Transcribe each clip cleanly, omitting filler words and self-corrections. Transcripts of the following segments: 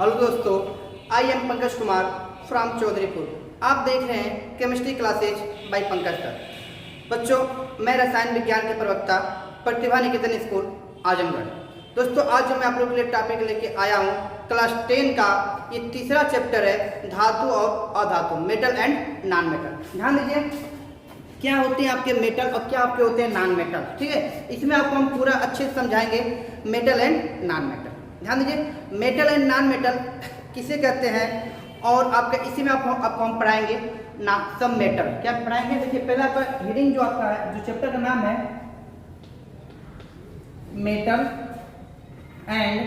Hello दोस्तों, I am Pankaj Kumar from Chaudharipur. आप देख रहे हैं chemistry classes by Pankaj sir. बच्चों, मैं रसायन विज्ञान के प्रवक्ता प्रतिभा निकेतन स्कूल आजमगढ़। दोस्तों, आज जो मैं आप लोगों के लिए टॉपिक लेके आया हूँ क्लास 10 का ये तीसरा चैप्टर है धातु और अधातु, मेटल एंड नॉन मेटल। ध्यान दीजिए क्या होते हैं आपके मेटल और क्या आपके होते हैं नॉन मेटल। ठीक है, इसमें आपको हम पूरा अच्छे से समझाएंगे मेटल एंड नॉन मेटल। ध्यान दीजिए मेटल एंड नॉन मेटल किसे कहते हैं और आपका इसी में आपको हम पढ़ाएंगे ना सब मेटल क्या पढ़ाएंगे। देखिए पहला आपका रीडिंग जो आपका है, जो चैप्टर का नाम है मेटल एंड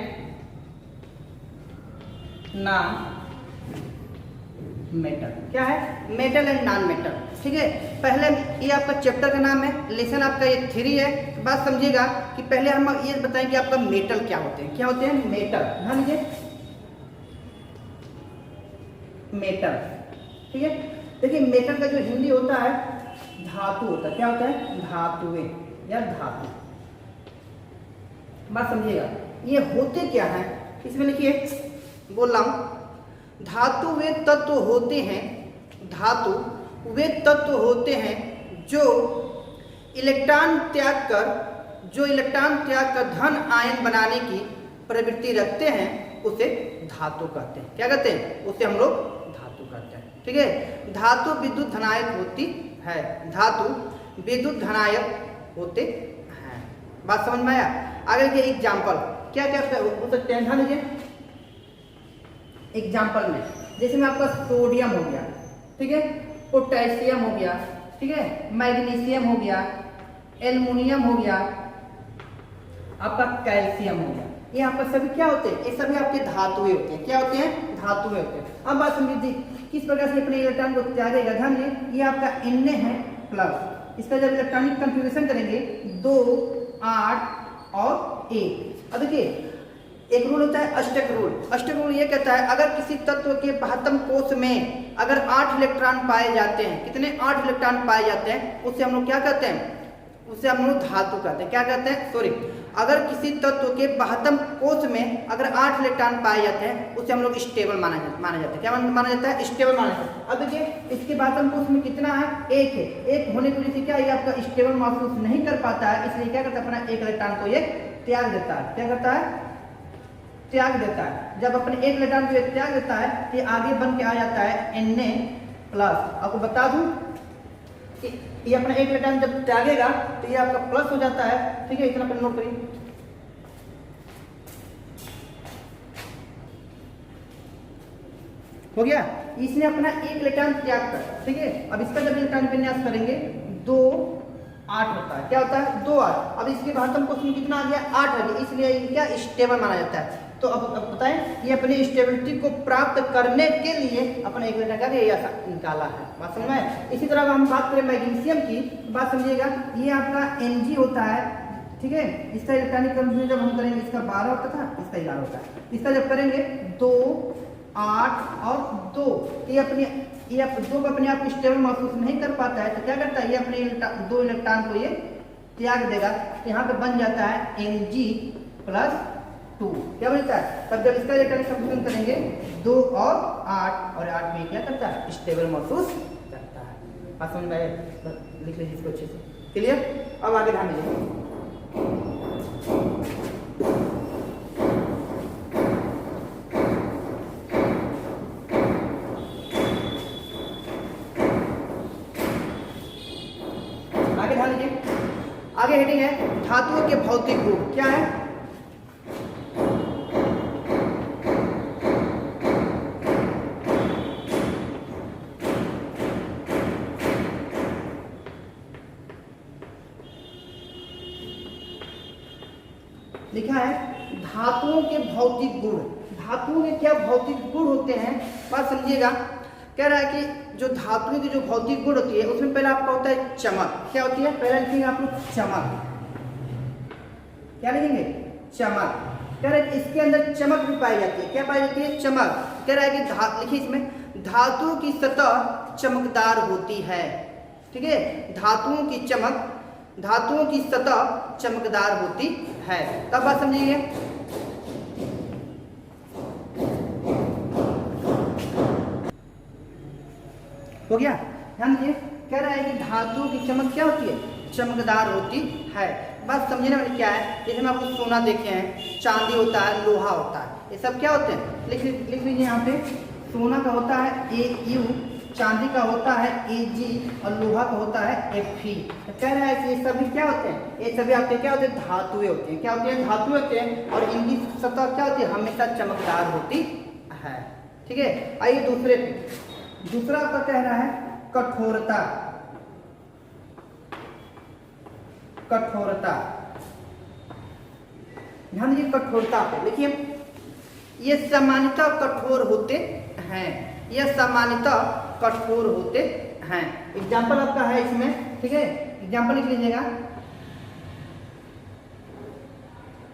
नॉन मेटल। क्या है? Metal and non metal. ठीक है, पहले ये आपका चैप्टर का नाम है, लेसन आपका ये 3 है। बात समझिएगा कि पहले हम ये बताएं कि आपका मेटल क्या होते हैं। क्या होते हैं? मेटल। ध्यान दीजिए मेटल। ठीक है, देखिए मेटल का जो हिंदी होता है धातु होता है। क्या होता है? धातुएं या धातु। बात समझिएगा ये होते क्या है, इसमें लिखिए, बोल रहा हूं धातु वे तत्व होते हैं, धातु वे तत्व होते हैं जो इलेक्ट्रॉन त्याग कर धन आयन बनाने की प्रवृत्ति रखते हैं, उसे धातु कहते हैं। क्या कहते हैं? उसे हम लोग धातु कहते हैं। ठीक है, धातु विद्युत धनायक होती है, धातु विद्युत धनायक होते हैं। बात समझ में आया? आगे देखिए एग्जाम्पल क्या क्या हो सकते हैं। ध्यान दीजिए एग्जाम्पल में जैसे में आपका सोडियम हो गया, ठीक है, पोटेशियम हो गया, ठीक है, मैग्नीशियम हो गया, एल्युमिनियम हो गया, आपका कैल्शियम हो गया। ये आपका सभी क्या होते हैं? ये सभी आपके धातुएं होते हैं। क्या होते हैं? धातुएं होते हैं। अब बात समझिए किस प्रकार से अपने इलेक्ट्रॉन को त्यागेगा। ध्यान दीजिए ये आपका Na है प्लस, इसका जब इलेक्ट्रॉनिक कंफ्यूगेशन करेंगे 2, 8 और 1। अब देखिए एक रूल होता है अष्टक रूल। अष्टक रूल ये कहता है अगर किसी तत्व के 72 कोश में अगर 8 इलेक्ट्रॉन पाए जाते हैं, कितने 8 इलेक्ट्रॉन पाए जाते हैं, उससे हम लोग क्या कहते हैं? उसे हम लोग धातु कहते हैं। क्या कहते हैं? सॉरी, अगर किसी तत्व के 72 कोश में अगर 8 इलेक्ट्रॉन पाए जाते हैं उसे हम लोग स्टेबल माना जाता है। क्या माना जाता है? स्टेबल माना जाता है। अब देखिए इसके 72 कोश में कितना है? 1 है। 1 होने की वजह से क्या ये आपका स्टेबल महसूस नहीं कर पाता है, इसलिए क्या करता है? अपना 1 इलेक्ट्रॉन को ये त्याग देता है। क्या करता है? त्याग देता है। जब अपने 1 इलेक्ट्रॉन को त्याग देता है तो ये आगे बन के आ जाता है Na प्लस। आपको बता दूं कि ये अपना 1 इलेक्ट्रॉन जब त्यागेगा तो ये आपका प्लस हो जाता है। ठीक है, इतना नोट करिए। हो गया, इसने अपना 1 इलेक्ट्रॉन त्याग कर। ठीक है, अब इसका जब इलेक्ट्रॉन विन्यास करेंगे 2, 8 होता है। क्या होता है? 2, 8। अब इसके बाद हमको उसमें कितना आ गया? 8 आ गया, इसलिए ये क्या स्टेबल माना जाता है। तो अब बताएं ये अपनी स्टेबिलिटी को प्राप्त करने के लिए अपने 1 इलेक्ट्रॉन का ऐसा निकाला है। बात समझ में? इसी तरह हम बात करें मैग्नीशियम की, बात समझिएगा ये आपका Mg होता है। ठीक है, इसका इलेक्ट्रॉनिक कंफ्यूजन जब हम करेंगे इसका 12 होता था, इसका 11 होता है। इसका जब करेंगे 2, 8 और 2, ये आप 2 को अपने आप स्टेबल महसूस नहीं कर पाता है, तो क्या करता है? ये अपने 2 इलेक्ट्रॉन को ये त्याग देगा, यहाँ पे बन जाता है Mg प्लस 2। क्या बनता है? तब जब इसका इलेक्ट्रॉनिक कंफ्यूजन करेंगे 2 और 8 और 8 में क्या करता है? स्टेबल महसूस करता है। बात समझ में आए? लिख लीजिए इसको अच्छे से। क्लियर? अब आगे ध्यान दीजिए आगे हेडिंग है धातुओं के भौतिक गुण। क्या है? लिखा है धातुओं के भौतिक गुण। धातुओं के क्या भौतिक गुण होते हैं? बात समझिएगा, कह रहा है कि जो धातुओं की जो भौतिक गुण होती है उसमें पहले आपका होता है चमक। क्या होती है? पहले लिखेंगे आप लोग चमक। क्या लिखेंगे? चमक। कह रहा है कि इसके अंदर चमक भी पाई जाती है। क्या पाई जाती है? चमक। कह रहा है कि लिखिए इसमें धातुओं की सतह चमकदार होती है। ठीक है, धातुओं की सतह चमकदार होती है। तब बात समझिए हो गया। ध्यान दीजिए, कह रहा है कि धातु की चमक क्या होती है, चमकदार होती है। बस समझे ना क्या है, जैसे हम आपको सोना देखे हैं, चांदी होता है, लोहा होता है, ये सब क्या होते हैं, लिख लीजिए यहाँ पे। सोना का होता है AU, चांदी का होता है AG और लोहा का होता है FE। तो कह रहा है कि ये सभी क्या होते हैं, ये सभी आपके क्या होते हैं, धातुएं होती हैं। क्या होती हैं, धातु होते हैं, और इनकी सतह क्या होती है, हमेशा चमकदार होती है। ठीक है, आइए दूसरे पे। दूसरा आपका कह रहा है कठोरता। कठोरता, ध्यान दीजिए कठोरता पे। देखिए ये सामान्यतः कठोर होते हैं, ये सामान्यतः कठोर होते हैं। एग्जाम्पल आपका है इसमें, ठीक है, एग्जाम्पल लिख लीजिएगा,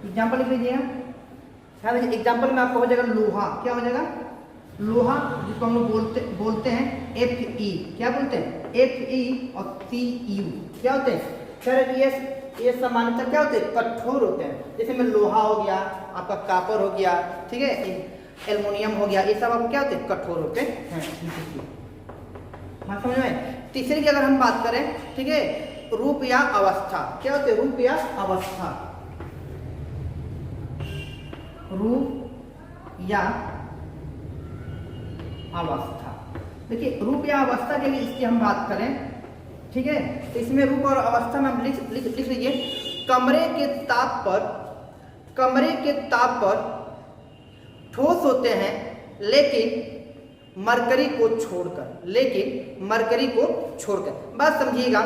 एग्जाम्पल लिख लीजिएगा। एग्जाम्पल में आपका हो जाएगा लोहा। क्या हो जाएगा, लोहा, जिसको हम लोग बोलते हैं FE। क्या बोलते हैं, FE और CU क्या होते हैं, सर ये सामान्यतः क्या होते हैं, कठोर होते हैं। जैसे में लोहा हो गया, आपका कापर हो गया, ठीक है, एल्युमिनियम हो गया, ये सब आपको क्या होते हैं, कठोर होते हैं। हाँ समझ में। तीसरे की अगर हम बात करें, ठीक है, रूप या अवस्था। क्या होते हैं, रूप या अवस्था, रूप या अवस्था। देखिए रूप या अवस्था के लिए इसकी हम बात करें, ठीक है, तो इसमें रूप और अवस्था में हम लिख लीजिए, कमरे के ताप पर ठोस होते हैं लेकिन मरकरी को छोड़कर। बात समझिएगा,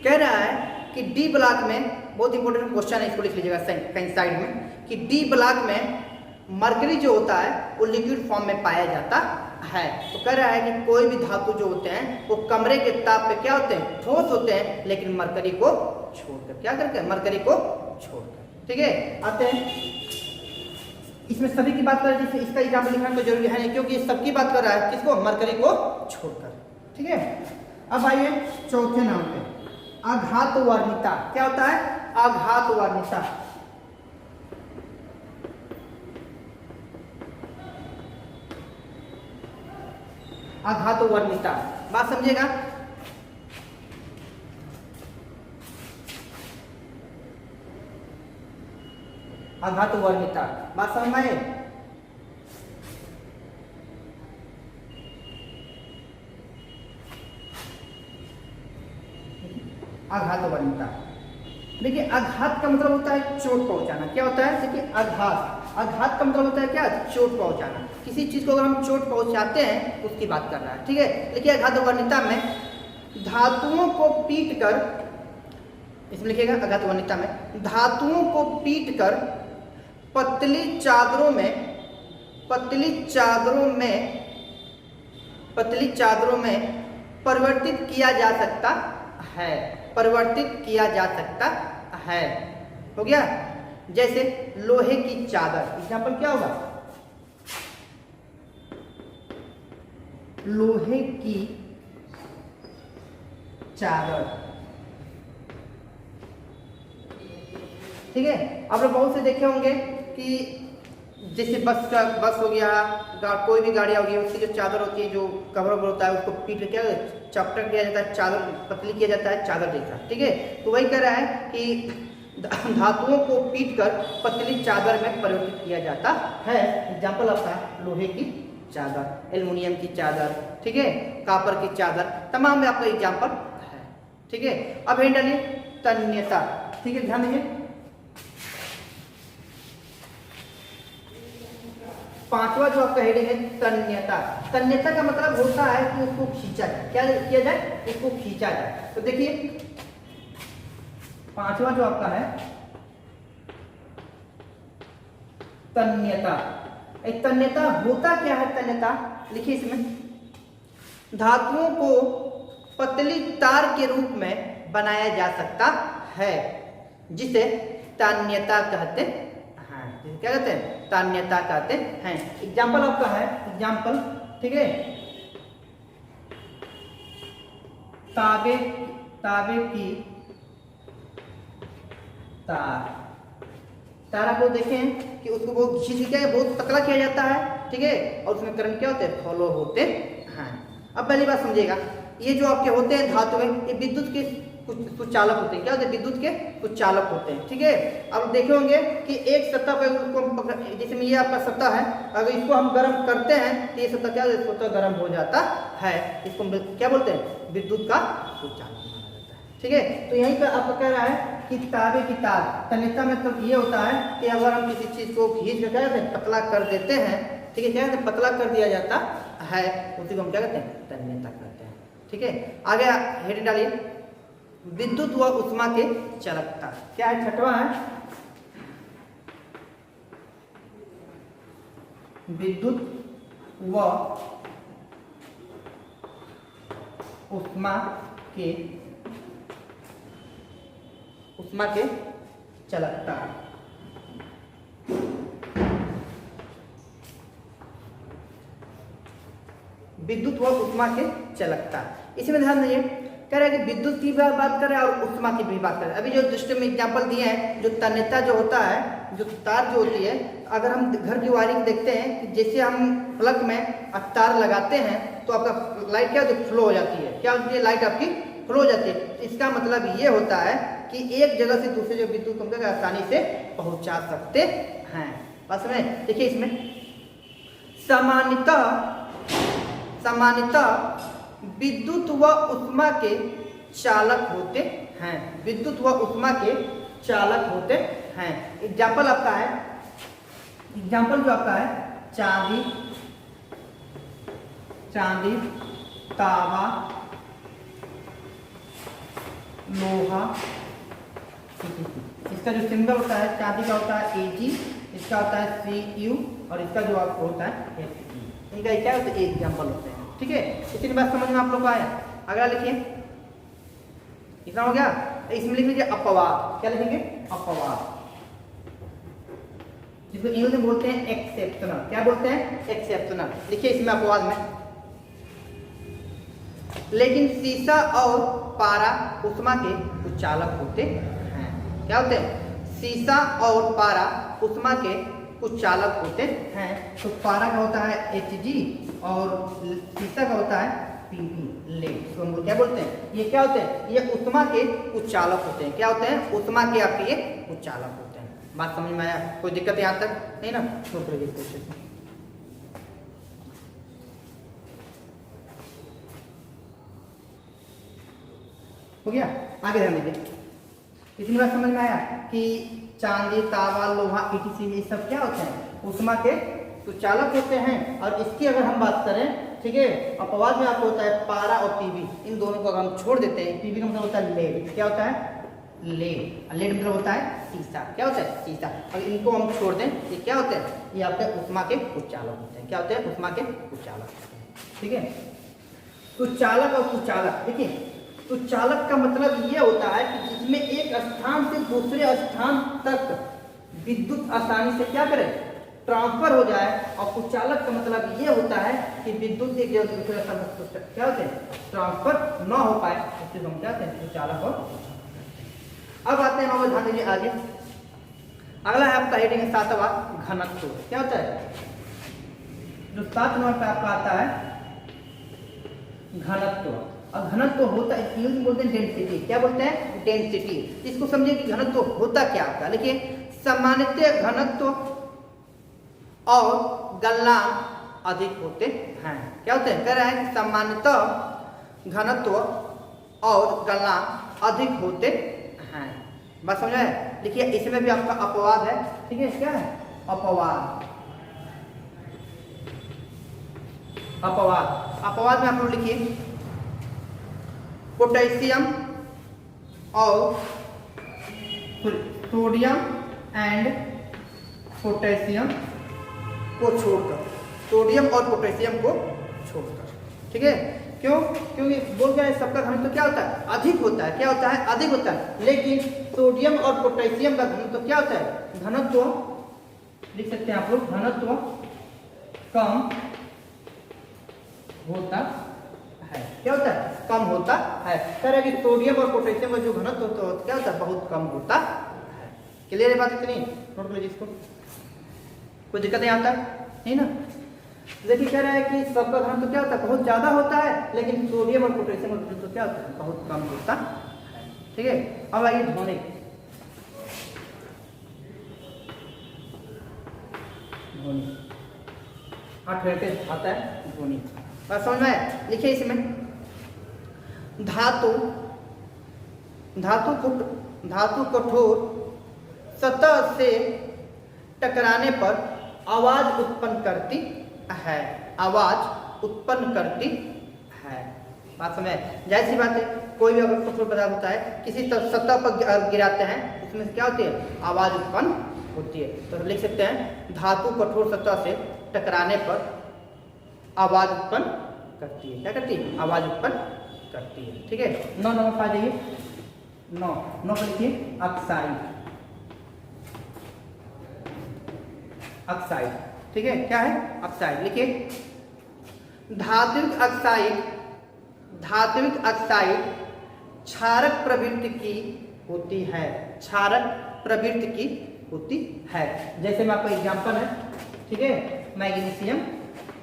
कह रहा है कि डी ब्लॉक में, बहुत इंपॉर्टेंट क्वेश्चन है, इसको लिख लीजिएगा कहीं साइड में, कि डी ब्लॉक में मरकरी जो होता है वो लिक्विड फॉर्म में पाया जाता है। तो कह रहा है कि कोई भी धातु जो होते हैं वो कमरे के ताप पे क्या होते हैं, ठोस होते हैं, लेकिन मरकरी को छोड़कर। क्या करके, मरकरी को छोड़कर। ठीक है, आते हैं इसमें सभी की बात करें, जिससे इसका एग्जाम्पल लिखना तो जरूरी है नहीं, क्योंकि सबकी बात कर रहा है, किसको, मरकरी को छोड़कर। ठीक है, अब आइए चौथे नाम पे, आघात वर्णिता। क्या होता है, आघात वर्णिता। आघात वर्णिता, बात समझिएगा। आघात वर्णिता, बात समझ में आए। आघात वर्णिता, देखिए आघात का मतलब होता है चोट पहुंचाना। क्या होता है, देखिए आघात का मतलब होता है क्या, चोट पहुंचाना। किसी चीज को अगर हम चोट पहुंचाते हैं उसकी बात कर रहा है। ठीक है, देखिए आघात वर्णिता में धातुओं को पीट कर, इसमें लिखिएगा आघात वर्णिता में धातुओं को पीट कर पतली चादरों में परिवर्तित किया जा सकता है। हो गया, जैसे लोहे की चादर। एग्जाम्पल क्या होगा, लोहे की चादर। ठीक है, आप लोग बहुत से देखे होंगे कि जैसे बस हो गया, कोई भी गाड़ी होगी, उसकी जो चादर होती है, जो कवर होता है, उसको पीट क्या चपटा किया जाता है, चादर पतली किया जाता है, चादर जैसा। ठीक है, तो वही कह रहा है कि धातुओं को पीटकर पतली चादर में परिवर्तित किया जाता है। एग्जाम्पल आपका लोहे की चादर, एल्युमिनियम की चादर, ठीक है, कापर की चादर, तमाम में आपका एग्जाम्पल है। ठीक है, अब हेड डालिए तन्यता। ठीक है, ध्यान दीजिए, पांचवा जो आपका हेडिंग है तन्यता। तन्यता का मतलब होता है कि उसको खींचा जाए। क्या किया जाए, उसको खींचा जाए। तो देखिए पांचवा जो आपका है तन्यता। तन्यता होता क्या है, तन्यता लिखिए इसमें, धातुओं को पतली तार के रूप में बनाया जा सकता है, जिसे तन्यता कहते हैं। क्या कहते हैं, तन्यता कहते हैं। एग्जाम्पल आपका है, एग्जाम्पल, ठीक है, ताबे की तार आप लोग देखें कि उसको बहुत खींच के बहुत पतला किया जाता है। ठीक है, और उसमें करंट क्या होते हैं, फॉलो होते हैं। अब पहली बात समझिएगा, ये जो आपके होते हैं धातुएं, ये विद्युत के कुछ चालक होते हैं। क्या होते हैं? विद्युत के कुछ चालक होते हैं। ठीक है, अब देखे होंगे कि एक सतह पर, जैसे ये आपका सतह है, अगर इसको हम गर्म करते हैं तो ये सतह क्या होता है? गर्म हो जाता है। इसको क्या बोलते हैं? विद्युत का कुछ चालक माना जाता है। ठीक है, तो यहीं पर आपको कह रहा है कि ताबे की तार, तन्यता मतलब ये होता है कि अगर हम किसी चीज को खींच कर क्या कहते हैं? पतला कर देते हैं। ठीक है, क्या कहते हैं? पतला कर दिया जाता है, उसी को हम क्या कहते हैं? तन्यता कहते हैं। ठीक है, आगे हेडिंग डालिए, विद्युत व उष्मा के चालकता। क्या है? छठवां है विद्युत व उष्मा के चालकता। विद्युत व उष्मा के चालकता, इसमें ध्यान दीजिए, कह रहा है कि विद्युत की बात कर रहे हैं और उष्मा की भी बात कर रहे हैं। अभी जो दृष्ट में एग्जाम्पल दिए हैं, जो तन्यता जो होता है, जो तार जो होती है, अगर हम घर की वायरिंग देखते हैं कि जैसे हम प्लग में तार लगाते हैं तो आपका लाइट क्या होती है? फ्लो हो जाती है। क्या होती है? लाइट आपकी फ्लो हो जाती है। तो इसका मतलब ये होता है कि एक जगह से दूसरे जो विद्युत को हम आसानी से पहुंचा सकते हैं। बस में देखिए, इसमें सामान्यतः विद्युत व उष्मा के चालक होते हैं। विद्युत व उष्मा के चालक होते हैं। एग्जाम्पल आपका है, एग्जाम्पल जो आपका है, चांदी, तांबा, लोहा। इसका जो सिंबल होता है चांदी का होता है Ag, इसका होता है Cu और इसका जो आपको होता है Fe। इनका क्या होता है? एग्जाम्पल होते हैं। ठीक है, इतनी बात समझ में आप लोग को आया। अगला लिखिए, इतना हो गया। इसमें लिख लीजिए अपवाद। क्या लिखेंगे? अपवाद, जिसको इंग्लिश में बोलते हैं एक्सेप्शनल। क्या बोलते हैं? एक्सेप्शनल। लिखिए इसमें अपवाद में, लेकिन सीसा और पारा उष्मा के कुछ चालक होते हैं। क्या होते हैं? सीसा और पारा उष्मा के कुछ चालक होते हैं। तो पारा का होता है Hg और सीसा का होता है Pb, लेड। इसको हम क्या बोलते हैं? ये क्या होते हैं? ये उष्मा के कुछ चालक होते हैं। क्या होते हैं? उष्मा के आपके ये कुछ चालक होते हैं। बात समझ में आया? कोई दिक्कत यहाँ तक नहीं ना? हो गया। आगे ध्यान दीजिए, इतनी बात समझ में आया कि चांदी, तांबा, लोहा, etc ये सब क्या होते हैं? उष्मा के कुछ चालक होते हैं। और इसकी अगर हम बात करें, ठीक है, अपवाद में आपको होता है पारा और पीबी। इन दोनों को अगर हम छोड़ देते हैं, पीबी का मतलब होता है लेड। क्या होता है? लेड। लेड मतलब होता है सीसा। क्या होता है? सीसा। अगर इनको हम छोड़ दें, ये क्या होते हैं? ये आपके उष्मा के कुछ चालक होते हैं। क्या होते हैं? उष्मा के कुछ चालक होते हैं। ठीक है, कुछ चालक और कुछ चालक। देखिए, तो चालक का मतलब यह होता है कि जिसमें एक स्थान से दूसरे स्थान तक विद्युत आसानी से क्या करे? ट्रांसफर हो जाए। और कुछ चालक का मतलब यह होता है कि विद्युत एक जगह से दूसरे स्थान तक क्या होते हैं? ट्रांसफर ना हो पाए, उससे हम क्या कहते हैं? चालक। और अब आते हैं हम, ध्यान दीजिए आगे। अगला है आपका हेडिंग 7वां, घनत्व। क्या होता है? जो 7 नंबर पे आपका आता है घनत्व। और घनत्व होता है, इंग्लिश में बोलते हैं डेंसिटी। क्या बोलते हैं? डेंसिटी। इसको समझिए कि घनत्व होता क्या होता है। देखिए, सामान्यतः घनत्व और गलनांक अधिक होते हैं। क्या होते हैं? कह रहा है कि सामान्यतः घनत्व और गलनांक अधिक होते हैं। बात समझ आए? देखिए, इसमें भी आपका अपवाद है। ठीक है, क्या है? अपवाद। अपवाद में आप लोग लिखिए, पोटेशियम और सोडियम एंड पोटेशियम को छोड़कर, सोडियम और पोटेशियम को छोड़कर। ठीक है, क्यों? क्योंकि बोल गया है सबका घनत्व क्या होता है? अधिक होता है। क्या होता है? अधिक होता है। लेकिन सोडियम और पोटेशियम का घनत्व क्या होता है? घनत्व लिख सकते हैं आप लोग, घनत्व कम होता है। क्या होता है? कम होता है। कह रहा है कि सोडियम और पोटेशियम का जो घनत्व होता है क्या होता है? बहुत कम होता है। क्लियर है बात? इतनी नोट कर लीजिए इसको, कोई दिक्कत नहीं आता नहीं ना? देखिए कह रहा है कि सबका घनत्व क्या होता है, बहुत ज्यादा होता है, लेकिन सोडियम और पोटेशियम का घनत्व क्या होता है, बहुत कम होता है। ठीक है, अब आइए ध्वनि। ध्वनि 8 वेटेज आता है ध्वनि। बात समझ में आया? लिखिए इसमें धातु कठोर सतह से टकराने पर आवाज उत्पन्न करती है। आवाज उत्पन्न करती है। बात समझ? जाहिर सी बात है, कोई भी अगर कठोर पदार्थ होता है, किसी सतह पर गिराते हैं, उसमें क्या होती है, आवाज उत्पन्न होती है। तो लिख सकते हैं धातु कठोर सतह से टकराने पर आवाज उत्पन्न करती है। क्या करती है? आवाज उत्पन्न करती है। ठीक है, 9 नंबर पा जाइए। 9 पर लिखिए ऑक्साइड। ऑक्साइड, ठीक है, क्या है? ऑक्साइड। लिखिए धात्विक ऑक्साइड क्षारक प्रवृत्ति की होती है। क्षारक प्रवृत्ति की होती है। जैसे में आपका एग्जांपल है, ठीक है, मैग्नीशियम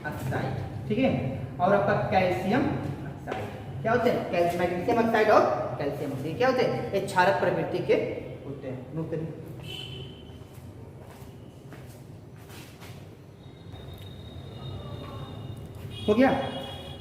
ऑक्साइड, ठीक है, और आपका कैल्शियम ऑक्साइड। क्या होते हैं? मैग्नीशियम ऑक्साइड और कैल्शियम ऑक्साइड क्या होते हैं? ये क्षारक प्रवृत्ति के होते हैं। नोट करिए। हो गया?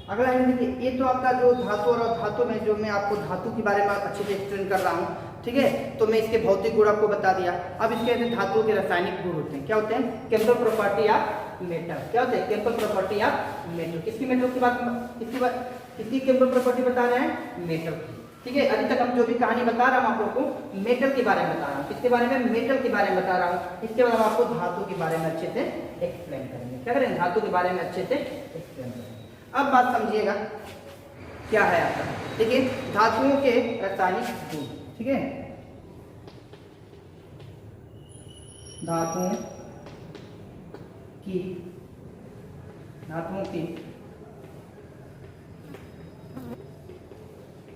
अगला है देखिए, ये तो आपका जो धातु और धातु में जो मैं आपको धातु के बारे में अच्छे से एक्सप्लेन कर रहा हूँ, ठीक है, तो मैं इसके भौतिक गुण आपको बता दिया। अब इसके अंदर धातु के रासायनिक गुण होते हैं। क्या होते हैं? केमिकल प्रॉपर्टी या मेटल। क्या होते हैं? केमिकल प्रॉपर्टी या मेटल। किसकी मेटल की बात, किसकी केमिकल प्रॉपर्टी बता रहे हैं? मेटल की। ठीक है, अभी तक हम जो भी कहानी बता रहा हूँ आप लोग को मेटल के बारे में बता रहा हूँ। किसके बारे में? मेटल के बारे में बता रहा हूँ। इसके बाद हम आपको धातु के बारे में अच्छे से एक्सप्लेन करेंगे। क्या करेंगे? धातु के बारे में अच्छे से एक्सप्लेन करेंगे। अब बात समझिएगा क्या है आपका। देखिए धातुओं के रासायनिक गुण, ठीक है, धातुओं की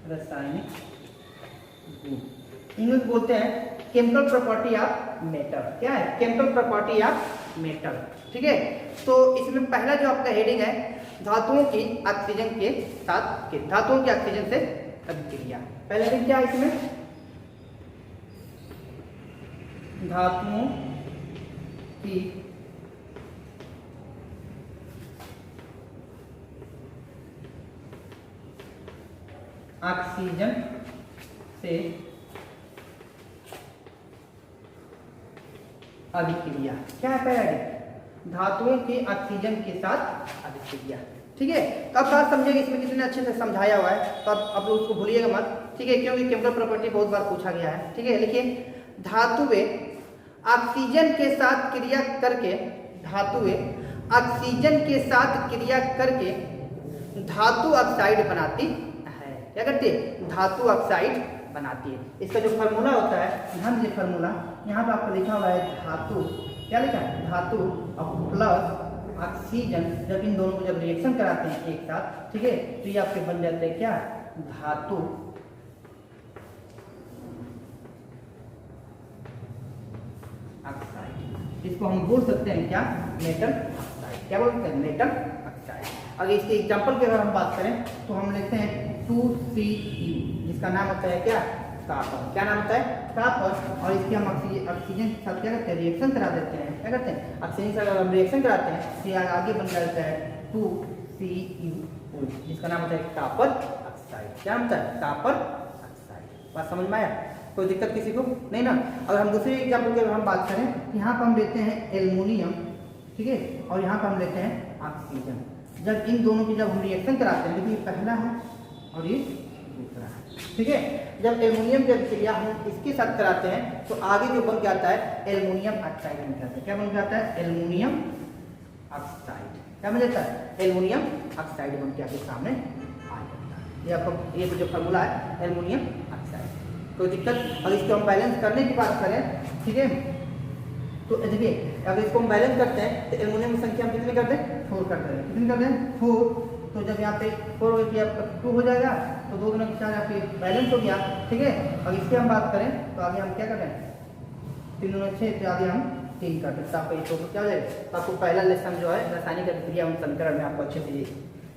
रासायनिक गुण, इंग्लिश बोलते हैं केमिकल प्रॉपर्टी ऑफ मेटल। क्या है? Chemical property of metal. ठीक है, तो इसमें पहला जो आपका हेडिंग है धातुओं की ऑक्सीजन के साथ, धातुओं की ऑक्सीजन से अभिक्रिया। पहले दिन क्या है इसमें? धातुओं की ऑक्सीजन से अभिक्रिया। क्या है पहला दिन? धातुओं की ऑक्सीजन के साथ अभिक्रिया। ठीक है, तो अब बात समझिएगा, इसमें कितने अच्छे से समझाया हुआ है, तो अब लोग उसको भूलिएगा मत। ठीक है, क्योंकि केमिकल प्रॉपर्टी बहुत बार पूछा गया है। ठीक है, लिखिए धातुएं ऑक्सीजन के साथ क्रिया करके, धातुएं ऑक्सीजन के साथ क्रिया करके धातु ऑक्साइड बनाती है। क्या करती है? धातु ऑक्साइड बनाती है। इसका जो फार्मूला होता है, ध्यान दीजिए फार्मूला, यहाँ पे आपको लिखा हुआ है धातु, क्या लिखा है? धातु और प्लस ऑक्सीजन, जब इन दोनों को जब रिएक्शन कराते हैं एक साथ, ठीक है, तो ये आपके बन जाते हैं क्या? धातु ऑक्साइड। इसको हम बोल सकते हैं क्या? Metal oxide. क्या बोल सकते हैं? Metal oxide. अगर इसके एग्जांपल की अगर हम बात करें तो हम लेते हैं 2Cu, जिसका नाम होता है क्या? कॉपर। क्या नाम होता है? कॉपर। और इसके हम ऑक्सीजन के साथ क्या करते हैं? रिएक्शन करा देते हैं। क्या करते हैं? ऑक्सीजन से अगर हम रिएक्शन कराते हैं तो ये आगे बन जाता है 2Cu, जिसका नाम होता है कॉपर ऑक्साइड। क्या होता है? Copper oxide. बात समझ में आया? कोई दिक्कत किसी को नहीं ना? अगर हम दूसरे एग्जाम्पल की अगर हम बात करें, यहाँ पर हम लेते हैं एल्युमिनियम, ठीक है, और यहाँ पर हम लेते हैं ऑक्सीजन। जब इन दोनों की जब हम रिएक्शन कराते हैं, देखिए पहला है और ये दूसरा है, ठीक है, जब एल्युमिनियम की अभिक्रिया हम इसके साथ कराते हैं तो आगे जो बन के आता है एल्युमिनियम ऑक्साइड बन जाता है। क्या बन जाता है? Aluminium oxide. क्या बन जाता है? एल्युमिनियम ऑक्साइड बन के आपके सामने आ जाता है। ये आपका ये जो फार्मूला है एल्युमिनियम ऑक्साइड। कोई दिक्कत? अगर इसको हम बैलेंस करने की बात करें, ठीक है, तो देखिए अगर इसको हम बैलेंस करते हैं तो एल्युमिनियम की संख्या हम कितने कर दें? 4 कर दें। कितने कर दें? 4। तो जब यहाँ पे 4 हो गया आपका 2 हो जाएगा, तो 2 गुना 4 आपके बैलेंस हो गया। ठीक है, अब इसकी हम बात करें तो आगे हम क्या कर रहे हैं? 3 गुना 6, तो आगे हम 3 का, तो आपका ये टोटल क्या हो जाएगा। तो आपको पहला लेसन जो है रासायनिक अभिक्रिया एवं समीकरण में आपको अच्छे से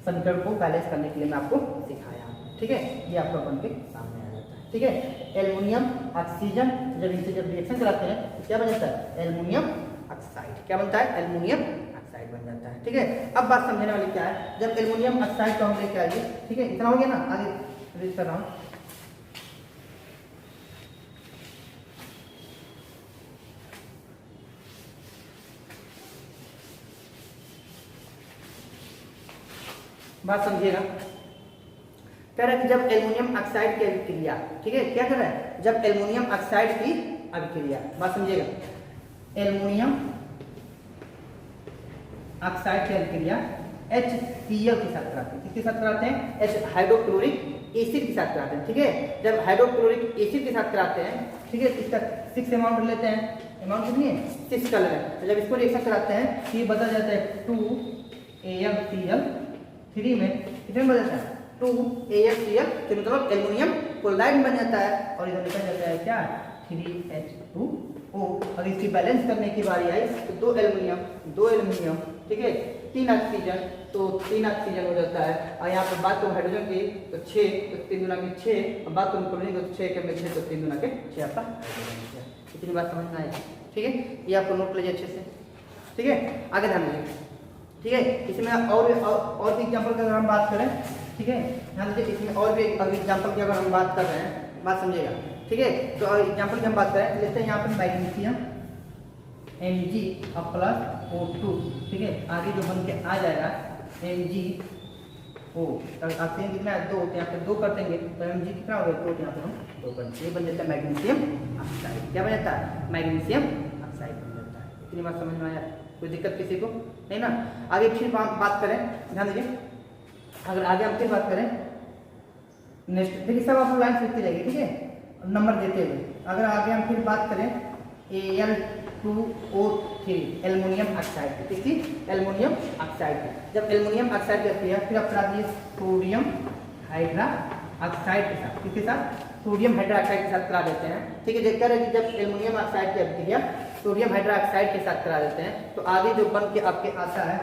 समीकरण को बैलेंस करने के लिए मैं आपको सिखाया, ठीक है। ये आपका बन के सामने आ जाता है, ठीक है। एल्युमिनियम ऑक्सीजन जब इनसे जब रिएक्शन कराते हैं तो क्या बन जाता है, एल्युमिनियम ऑक्साइड। क्या बनता है, एल्युमिनियम ऑक्साइड बन जाता है, ठीक है। अब बात समझने वाली क्या है, जब एल्युमिनियम ऑक्साइड को हम लेके आएंगे, ठीक है, इतना हो गया ना, आगे रीड कर रहा हूँ। बात समझिएगा, कह रहा है कि जब एल्युमिनियम ऑक्साइड की अभिक्रिया, ठीक है, क्या कर रहा है, जब एल्युमिनियम ऑक्साइड की अभिक्रिया, बात समझिएगा, एल्युमिनियम ऑक्साइड की अभिक्रिया HCl के साथ कराते हैं, किसके साथ कराते हैं, H हाइड्रोक्लोरिक एसिड के साथ कराते हैं, ठीक है। जब हाइड्रोक्लोरिक एसिड के साथ कराते हैं, ठीक है, इसका 6 अमाउंट लेते हैं, अमाउंट कितनी है, 6 कलर है। तो जब इसको रिएक्शन कराते हैं तो ये बदल जाता है 2AlCl3 में, कितने में बदल जाता है, 2AlCl, तो मतलब एल्युमिनियम क्लोराइड बन जाता है, और इधर निकल जाता है क्या, 3H2O। अगर इसकी बैलेंस करने की बारी आई तो 2 एल्युमिनियम, ठीक है, 3 ऑक्सीजन, तो 3 ऑक्सीजन हो जाता है। और यहाँ पर बात करूँ हाइड्रोजन की तो 6, तो 3 गुना के 6, और बात करूँ क्लोरीन को 6 के में 6, तो 3 गुना के 6 आपका हाइड्रोजन है। इतनी बात समझना है, ठीक है। ये आपको नोट लीजिए अच्छे से, ठीक है। आगे ध्यान दीजिए, ठीक है। इसमें और भी एग्जाम्पल की अगर हम बात करें, ठीक है, ध्यान दीजिए, इसमें और भी एग्जाम्पल की अगर हम बात कर रहे हैं, बात समझिएगा, ठीक है। तो एग्जाम्पल की हम बात करें, लेते हैं यहाँ पर मैग्नीशियम Mg+O2, ठीक है, आगे जो बन के आ जाएगा MgO, ऑक्सीजन कितना है 2, तो यहाँ पे 2 कर देंगे तो Mg कितना हो गया, 2, यहाँ पे हम 2 कर देंगे, ये बन जाता है मैग्नीशियम ऑक्साइड। क्या बन जाता है, मैग्नीशियम ऑक्साइड बन जाता है। इतनी बात समझ में आया, कोई दिक्कत किसी को नहीं ना। आगे फिर बात करें, ध्यान दीजिए, अगर आगे हम फिर बात करें नेक्स्ट, देखिए सब आप लाइन लिखते जाइए, ठीक है, नंबर देते हुए। अगर आगे हम फिर बात करें Al2O3 एल्युमिनियम ऑक्साइड, किसकी, एल्युमिनियम ऑक्साइड की। जब एल्युमिनियम ऑक्साइड करती है फिर आप करा दिए सोडियम हाइड्रा ऑक्साइड के साथ, किसके साथ, सोडियम हाइड्रा ऑक्साइड के साथ करा देते हैं, ठीक है। देखते हैं कि जब एल्युमिनियम ऑक्साइड की अभिक्रिया सोडियम हाइड्रा ऑक्साइड के साथ करा देते हैं तो आगे जो बन के आपके आता है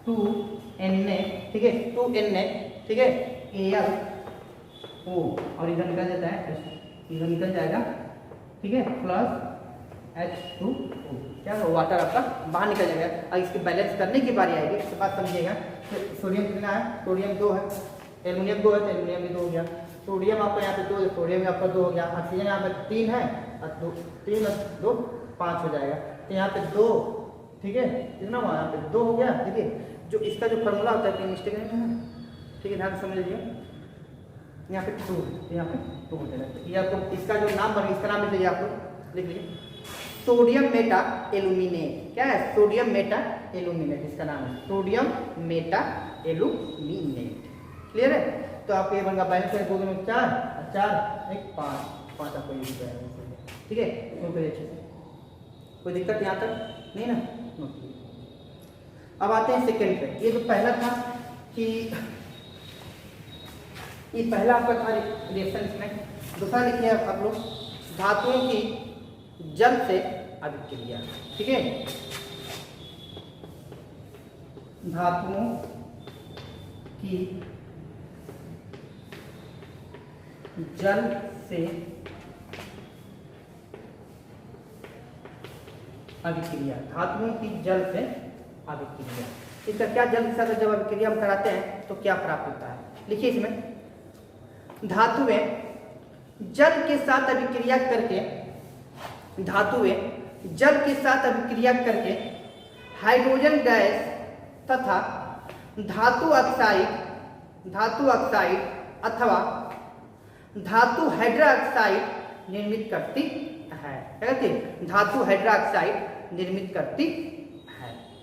2Na, ठीक है, 2Na, ठीक है, AlO, और इधर निकल जाता है, इधर निकल जाएगा, ठीक है, प्लस H2O, क्या वाटर आपका बाहर निकल जाएगा। और इसकी बैलेंस करने की बारी आएगी तो बात समझिएगा, तो सोडियम कितना है, सोडियम 2 है, एल्युमिनियम 2 है तो एल्युमिनियम भी 2 हो गया, सोडियम आपका यहाँ पे 2 है, सोडियम भी आपका 2 हो गया, ऑक्सीजन यहाँ पे 3 है और 3 और 2 5 हो जाएगा, तो यहाँ पे 2, ठीक है, कितना हुआ, यहाँ पे 2 हो गया। देखिए जो इसका जो फॉर्मूला होता है, मिस्टेक नहीं है, ठीक है, ध्यान समझ लीजिए, यहाँ पे 2, यहाँ पे 2 हो जाएगा। ये आपको इसका जो नाम बनेगा, इसका नाम लिख लीजिए, आपको लिख लीजिए, सोडियम मेटा एल्यूमिनेट। क्या है, सोडियम मेटा एल्यूमिनेट, इसका नाम है सोडियम मेटा एल्यूमिनेट। क्लियर है, तो आपको ये बनगा बैलेंस है 2 में 4 और 4 1 5 आपको यूज करेंगे, ठीक है। नोट करिए अच्छे से, कोई दिक्कत यहाँ तक नहीं ना, नोट कीजिए। अब आते हैं सेकेंड पे। ये जो पहला था कि ये पहला आपका था रिएक्शन, इसमें दूसरा लिखिए आप लोग, धातुओं की जल से अभिक्रिया, ठीक है, धातुओं की जल से अभिक्रिया, धातुओं की जल से अभिक्रिया, इसका क्या जल के साथ जब अभिक्रिया हम कराते हैं तो क्या प्राप्त होता है, लिखिए इसमें, धातुएं जल के साथ अभिक्रिया करके, धातुएं जल के साथ अभिक्रिया करके हाइड्रोजन गैस तथा धातु ऑक्साइड अथवा धातु हाइड्रोक्साइड निर्मित करती है। क्या कहते हैं, धातु हाइड्रोक्साइड निर्मित करती है।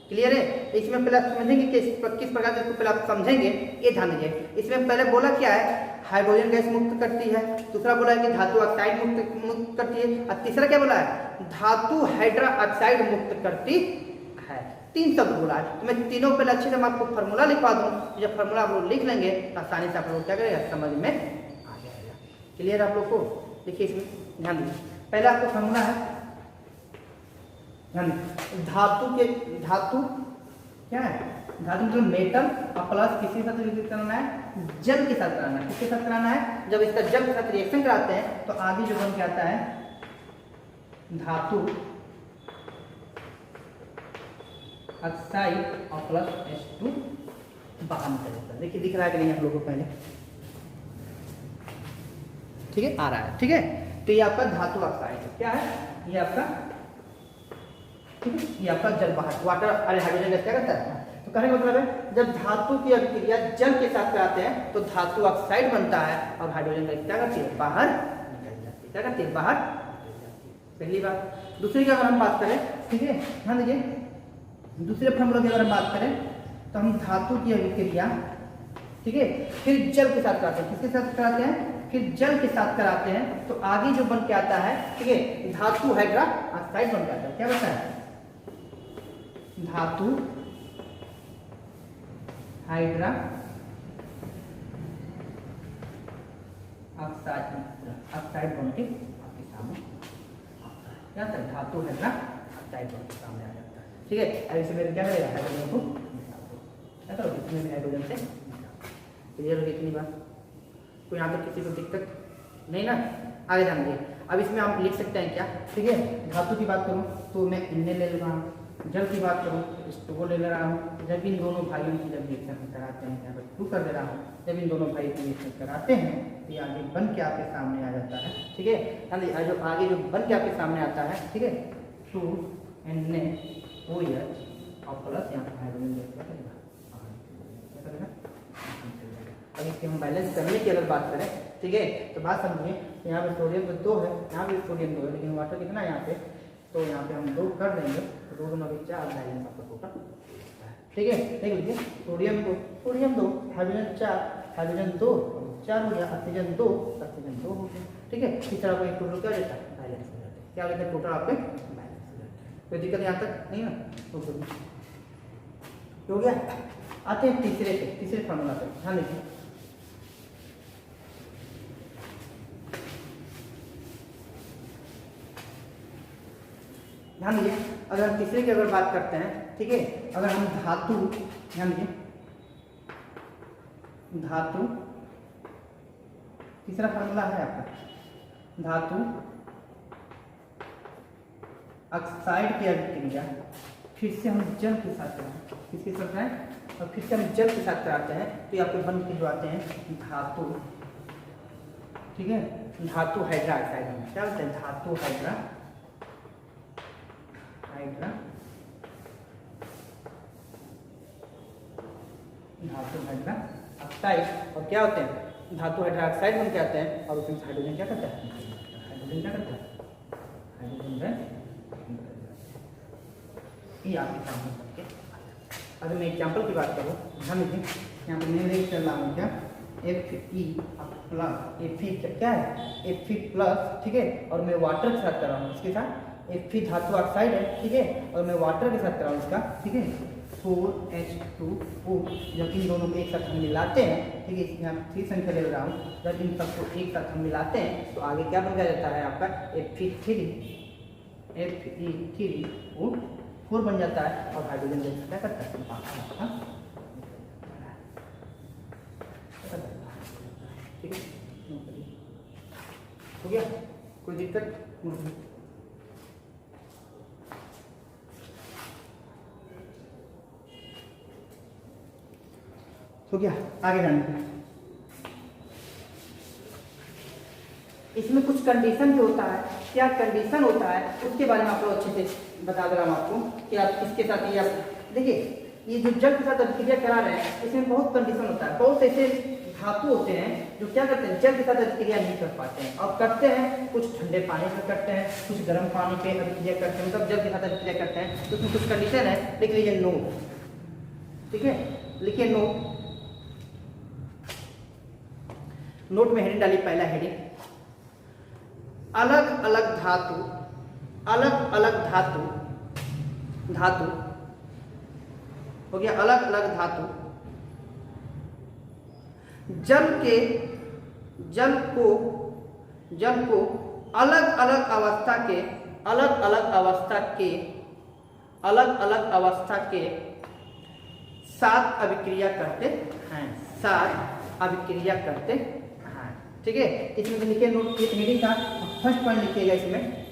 क्लियर है, इसमें पहले आप समझेंगे किस प्रकार से, इसको पहले आप समझेंगे, ये ध्यान दीजिए। इसमें पहले बोला क्या है, हाइड्रोजन गैस मुक्त करती है, दूसरा बोला है कि धातु ऑक्साइड मुक्त करती है, और तीसरा क्या बोला है, धातु हाइड्रोक्साइड मुक्त करती है। 3 शब्द बोला है, तो मैं तीनों पहले अच्छे से मैं आपको फार्मूला लिखवा दूं, जब फार्मूला आप लोग लिख लेंगे तो आसानी से आप लोग क्या करेगा, समझ में आ जाएगा। क्लियर आप लोग को, देखिए इसमें ध्यान दीजिए, पहले आपको फार्मूला है धातु क्या है, धातु मतलब मेटल और प्लस किसी के साथ रिएक्शन कराना है, जल के साथ कराना है। किसके साथ कराना है, जब इसका जल के साथ रिएक्शन कराते हैं तो आगे जो बन के आता है धातु ऑक्साइड और प्लस H2 बाहर निकल जाता है। देखिए दिख रहा है कि नहीं आप लोगों को पहले, ठीक है, आ रहा है, ठीक है। तो ये आपका धातु ऑक्साइड है, क्या है ये आपका, ठीक है, ये आपका जल बाहर वाटर, अरे हाइड्रोजन गैस क्या करता है। तो कहने का मतलब है जब धातु की अभिक्रिया जल के साथ कराते हैं तो धातु ऑक्साइड बनता है और हाइड्रोजन गैस क्या करती है, बाहर निकल जाती है। क्या करती है, बाहर निकल जाती है। पहली बात। दूसरी की अगर हम बात करें, ठीक है, ध्यान दीजिए, दूसरे फॉर्मूला की अगर हम बात करें तो हम धातु की अभिक्रिया, ठीक है, फिर जल के साथ कराते हैं। किसके साथ कराते हैं, फिर जल के साथ कराते हैं तो आगे जो बन के आता है, ठीक है, धातु हाइड्रा ऑक्साइड बन के आता है। क्या बनता है, धातु हाइड्रा ऑक्साइड बन के आपके सामने आता है। क्या होता है, धातु हाइड्रा ऑक्साइड बन के सामने आ जाता है, ठीक है। अब इसे मेरे क्या करेगा, हाइड्रोजन को क्या करो, इसमें भी हाइड्रोजन से क्लियर हो गई इतनी बात। तो यहाँ तक किसी को दिक्कत नहीं ना, आगे जान दिए। अब इसमें आप लिख सकते हैं क्या, ठीक है, धातु की बात करूँ तो मैं इन्हें ले रहा हूँ, जल की बात करूँ तो इसको ले रहा हूँ। जब इन दोनों भाइयों की जब रिएक्शन कराते हैं, यहाँ पर टू कर दे रहा हूँ, जब इन दोनों भाई की रिएक्शन कराते हैं तो ये आगे बन के आपके सामने आ जाता है, ठीक है। जो आगे जो बन के आपके सामने आता है, ठीक है, 2NaOH और प्लस यहाँ पर हाइड्रोजन गैस क्या करेगा, अब इसके हम बैलेंस करने की अगर बात करें, ठीक है, तो बात समझिए, यहाँ पे सोडियम तो 2 है, यहाँ पे सोडियम 2 है, लेकिन वाटर कितना है यहाँ पे, तो यहाँ पे हम 2 कर देंगे तो 2 में 4 बैलेंस आपका टोटल, ठीक है। देख लीजिए, सोडियम 2, हाइड्रोजन 4, हाइड्रोजन 2, 4 हो गया, ऑक्सीजन 2 हो गया, ठीक है। इस तरह का टोटल क्या रहता है, बैलेंस हो जाता है। क्या रहता है, टोटल आपके बैलेंस हो जाता है। कोई दिक्कत यहाँ तक नहीं ना, तो हो गया। आते हैं तीसरे फार्मूला पे, ध्यान देखिए, ध्यान दीजिए, अगर हम तीसरे की अगर बात करते हैं, ठीक है, अगर हम धातु, ध्यान दीजिए, धातु, तीसरा फार्मूला है आपका धातु ऑक्साइड की अभिक्रिया, फिर से हम जल के साथ कराएं, किसके साथ कराएं, और फिर से हम जल के साथ कराते हैं तो ये आपके बन के जो आते हैं धातु, ठीक है, धातु हाइड्रा ऑक्साइड। क्या होता है, धातु हाइड्रा ऑक्साइड, और क्या होते हैं, धातु हाइड्रा ऑक्साइड बन के आते हैं और उसमें हाइड्रोजन क्या करता है, हाइड्रोजन क्या करता है, हाइड्रोजन ये आपके सामने बनके आता है। अगर मैं एग्जाम्पल की बात करूँ, ध्यान दीजिए, यहाँ पर मैं चल रहा हूँ क्या, Fe प्लस, क्या है, Fe प्लस, ठीक है, और मैं वाटर के साथ कर रहा हूँ, इसके साथ Fe धातु ऑक्साइड है, ठीक है, और मैं वाटर के साथ कर रहा हूँ इसका, ठीक है, 4H2O। जब इन दोनों को एक साथ हम मिलाते हैं, ठीक है, यहाँ 3 संख्या ले रहा हूँ, जब इन सबको एक साथ हम मिलाते हैं तो आगे क्या बन जाता है आपका Fe3O4 बन जाता है और हाइड्रोजन गैस क्या करता है, ठीक है, हो गया, कोई दिक्कत नहीं। हो गया, आगे जानते हैं। इसमें कुछ कंडीशन जो होता है, क्या कंडीशन होता है उसके बारे में आप लोग अच्छे से बता दे रहा हूँ आपको कि आप इसके साथ ये आप देखिए, ये जो जल के साथ अभिक्रिया करा रहे हैं इसमें बहुत कंडीशन होता है। बहुत ऐसे धातु होते हैं जो क्या करते हैं, जल के साथ अभिक्रिया नहीं कर पाते हैं, और करते हैं कुछ ठंडे पानी में करते हैं, कुछ गर्म पानी पे अभिक्रिया करते हैं, मतलब जल के साथ अभिक्रिया करते हैं। तो उसमें कुछ कंडीशन है, लिख लीजिए नो, ठीक है, लिखिए नो, नोट में हेडिंग डालिए, पहला हेडिंग, अलग अलग धातु, अलग अलग धातु, धातु हो गया, अलग अलग धातु जल को अलग अलग अवस्था के अलग अलग अवस्था के साथ अभिक्रिया करते हैं, साथ अभिक्रिया करते हैं। ठीक है, इसमें लिखिए नोट, एक रीडिंग का फर्स्ट पॉइंट लिखिएगा इसमें,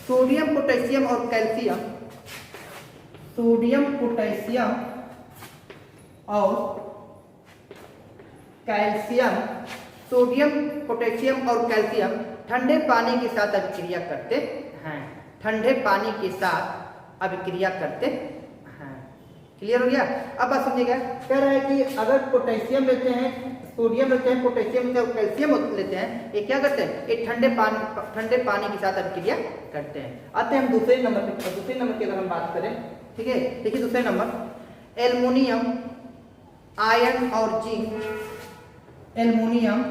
सोडियम पोटेशियम और कैल्शियम, सोडियम पोटेशियम और कैल्शियम, सोडियम पोटेशियम और कैल्शियम ठंडे पानी के साथ अभिक्रिया करते हैं, ठंडे पानी के साथ अभिक्रिया करते हैं। क्लियर हो गया? अब बात समझिएगा, कह रहा है कि अगर पोटेशियम लेते हैं, सोडियम लेते हैं, पोटेशियम लेते हैं और कैल्शियम लेते हैं, ये क्या करते हैं, ये ठंडे पानी के साथ अभिक्रिया करते हैं। आते हैं हम दूसरे नंबर पे, दूसरे नंबर की अगर हम बात करें, ठीक है, देखिए दूसरे नंबर, एल्युमिनियम, आयरन और zinc, aluminium,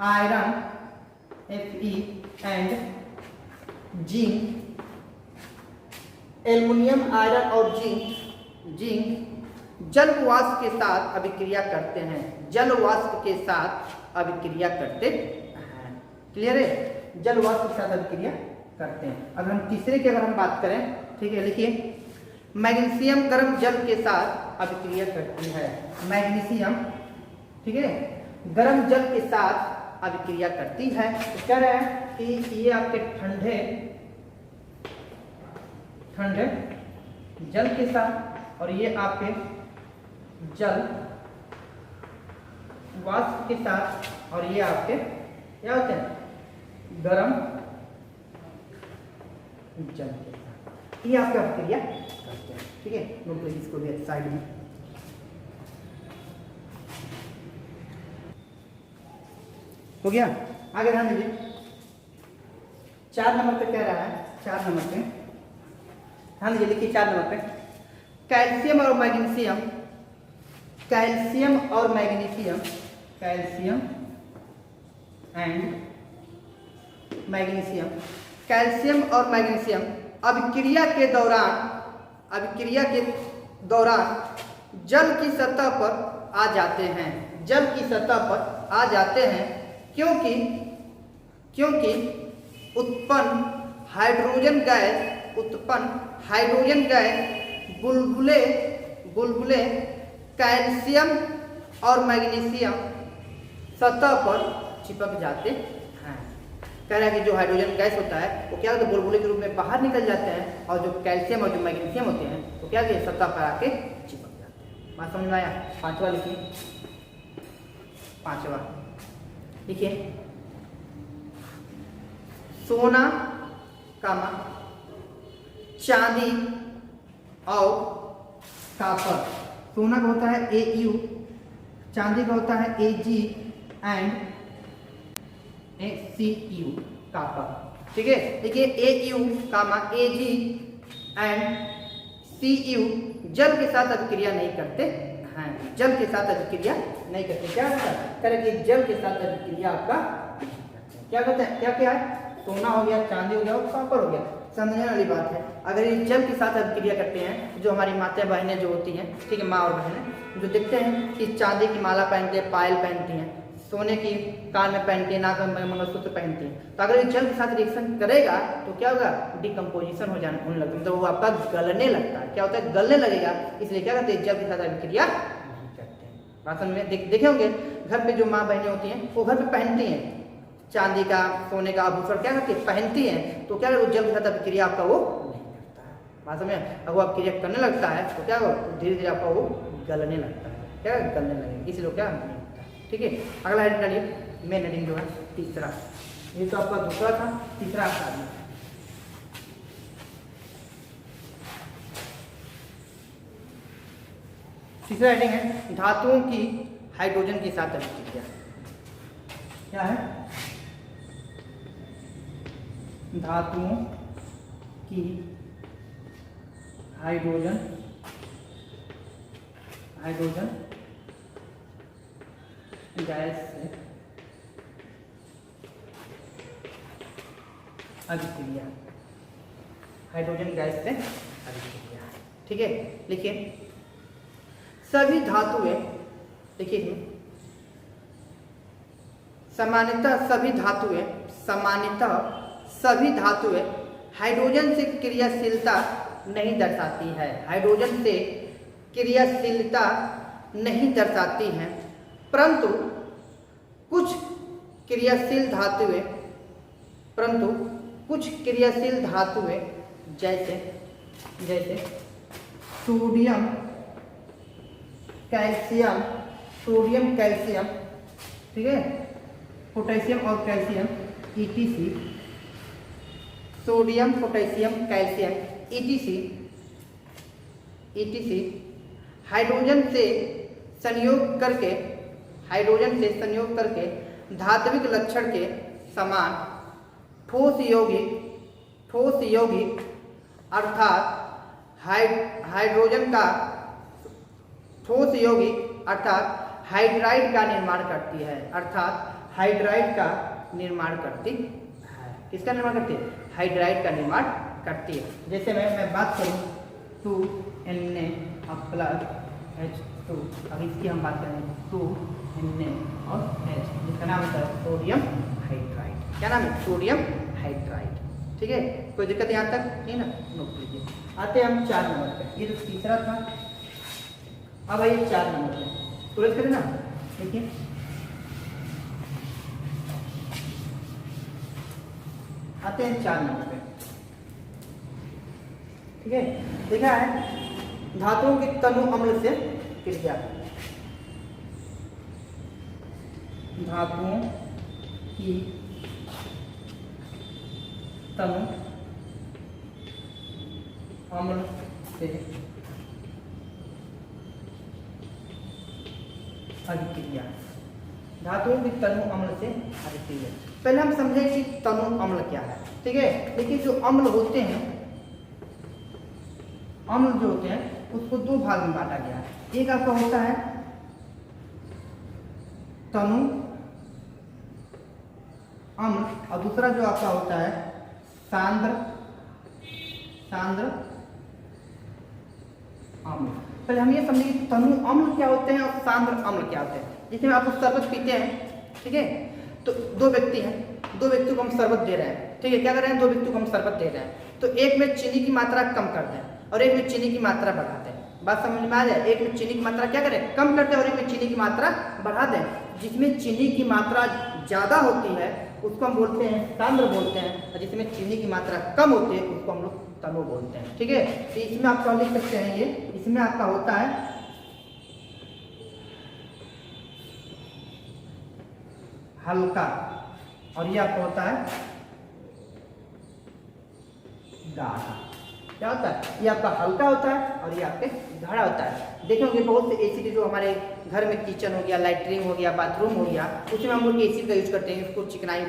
iron Fe and zinc, aluminium, iron और जिंक जल वाष्प के साथ अभिक्रिया करते हैं, जल वाष्प के साथ अभिक्रिया करते हैं। क्लियर है? जल वाष्प के साथ अभिक्रिया करते हैं। अगर हम तीसरे की अगर हम बात करें, ठीक है, लिखिए, मैग्नीशियम गर्म जल के साथ अभिक्रिया करती है, मैग्नीशियम, ठीक है, गर्म जल के साथ अभिक्रिया करती है। तो कह रहे हैं कि ये आपके ठंडे जल के साथ और ये आपके जल वाष्प के साथ और ये आपके क्या होते हैं, गर्म जल के साथ, ये आपका अभिक्रिया करते हैं। ठीक है, नोट लीजिए इसको भी साइड में। हो गया? आगे ध्यान दीजिए, 4 नंबर पे कह रहा है, 4 नंबर पे ध्यान दीजिए, लिखिए 4 नंबर पे, कैल्शियम और मैग्नीशियम, कैल्शियम और magnesium, calcium and magnesium, calcium और मैग्नीशियम अभिक्रिया के दौरान जल की सतह पर आ जाते हैं, जल की सतह पर आ जाते हैं, क्योंकि उत्पन्न हाइड्रोजन गैस बुलबुले कैल्शियम और मैग्नीशियम सतह पर चिपक जाते हैं। कह रहा है कि जो हाइड्रोजन गैस होता है वो क्या होता है, बुलबुले के रूप में बाहर निकल जाते हैं, और जो कैल्शियम और जो मैग्नीशियम होते हैं वो क्या होते हैं, सतह पर आके चिपक जाते हैं। बात समझ में आया? 5वां लिखिए, 5वां लिखिए, सोना, चांदी और कॉपर। सोना का होता है Au, चांदी का होता है Ag एंड Cu, कॉपर। ठीक है, देखिए Au, Ag एंड Cu जल के साथ अभिक्रिया नहीं करते हैं, जल के साथ अभिक्रिया नहीं करते। क्या होता है, करें कि जल के साथ अभिक्रिया आपका क्या कहते हैं, क्या क्या है, सोना हो गया, चांदी हो गया और कॉपर हो गया। समझने वाली बात है। अगर ये जल के साथ अभिक्रिया करते हैं, जो हमारी माता बहनें जो होती हैं, ठीक है, माँ और बहनें जो देखते हैं कि चांदी की माला पहनती है, पायल पहनती हैं, सोने की कान में पहनती है, नाक में मंगलसूत्र पहनती है, तो अगर ये जल के साथ रिएक्शन करेगा तो क्या होगा, डिकम्पोजिशन होने लगता है, मतलब वो आपका गलने लगता है। क्या होता है, गलने लगेगा। इसलिए क्या करते हैं, जल के साथ अभिक्रिया नहीं करते हैं। भाषण में देखे होंगे, घर पे जो माँ बहनें होती हैं वो घर पे पहनती हैं चांदी का, सोने का आभूषण, क्या करती है, पहनती हैं, तो क्या वो जल के साथ अभिक्रिया आपका वो नहीं करता है। भाषण में अगर वो अभिक्रिया करने लगता है तो क्या होगा, धीरे धीरे आपका वो गलने लगता है, क्या गलने लगेगा, इसलिए क्या नहीं होता है। ठीक है, अगला हेडिंग डालिए, मेन हेडिंग जो है तीसरा, ये तो आपका दूसरा था, तीसरा आपका आगे। तीसरा हेडिंग है धातुओं की हाइड्रोजन के साथ अभिक्रिया। क्या है, धातुओं की हाइड्रोजन गैस से अभिक्रिया, हाइड्रोजन गैस से अभिक्रिया। ठीक है, लिखिए, सभी धातुएं, देखिए सामान्यतः सभी धातुएं हाइड्रोजन से क्रियाशीलता नहीं दर्शाती है, हाइड्रोजन से क्रियाशीलता नहीं दर्शाती हैं, परंतु कुछ क्रियाशील धातुएं जैसे सोडियम कैल्शियम, ठीक है, पोटेशियम और calcium ETC, sodium potassium calcium ETC hydrogen से संयोग करके धात्विक लक्षण के समान ठोस यौगिक अर्थात हाइड्रोजन का ठोस यौगिक अर्थात हाइड्राइड का निर्माण करती है, किसका निर्माण करती है? हाइड्राइड का निर्माण करती है। जैसे मैं बात करूं 2Na प्लस H2, अब इसकी हम बात करें 2Na और H, जिसका नाम होता है सोडियम हाइड्राइड। क्या नाम है? Sodium hydride. ठीक है, कोई दिक्कत यहाँ तक नहीं ना? नोट लीजिए। आते हैं हम 4 नंबर पे, ये तो तीसरा था, अब आइए 4 नंबर पे, तुरंत करें ना, देखिए आते हैं 4 नंबर पे। ठीक है, देखा है धातुओं की तनु अम्ल से क्रिया, धातुओं की तनु अम्ल से अभिक्रिया, धातुओं की तनु अम्ल से अभिक्रिया। पहले हम समझे कि तनु अम्ल क्या है। ठीक है, देखिए जो अम्ल होते हैं, अम्ल जो होते हैं उसको 2 भाग में बांटा गया है। एक आपका होता है तनु अम्ल और दूसरा जो आपका होता है सांद्र अम्ल। पहले हम ये समझे कि तनु अम्ल क्या होते हैं और सांद्र अम्ल क्या होते हैं। जैसे आप शरबत पीते हैं, ठीक है, तो 2 व्यक्ति हैं, 2 व्यक्तियों को हम शरबत दे रहे हैं। ठीक है, क्या कर रहे हैं? 2 व्यक्तियों को हम शरबत दे रहे हैं, तो एक में चीनी की मात्रा कम कर दें और एक में चीनी की मात्रा बढ़ाते हैं। बात समझ में आ जाए? एक में चीनी की मात्रा क्या करें? कम करते हैं और एक में चीनी की मात्रा बढ़ा दें। जिसमें चीनी की मात्रा ज़्यादा होती है उसको हम बोलते हैं सांद्र बोलते हैं, और जिसमें चीनी की मात्रा कम होती है उसको हम लोग तनु बोलते हैं। ठीक है, तो इसमें आप क्या लिख सकते हैं, ये इसमें आपका होता है हल्का और ये आपका होता है गाढ़ा। क्या होता है? ये आपका हल्का होता है और ये आपके गाढ़ा होता है। देखेंगे बहुत से एसिड जो हमारे घर में किचन हो गया, लैट्रिन हो गया, बाथरूम हो गया, उसमें हम लोग एसिड का यूज करते हैं। उसको चिकनाई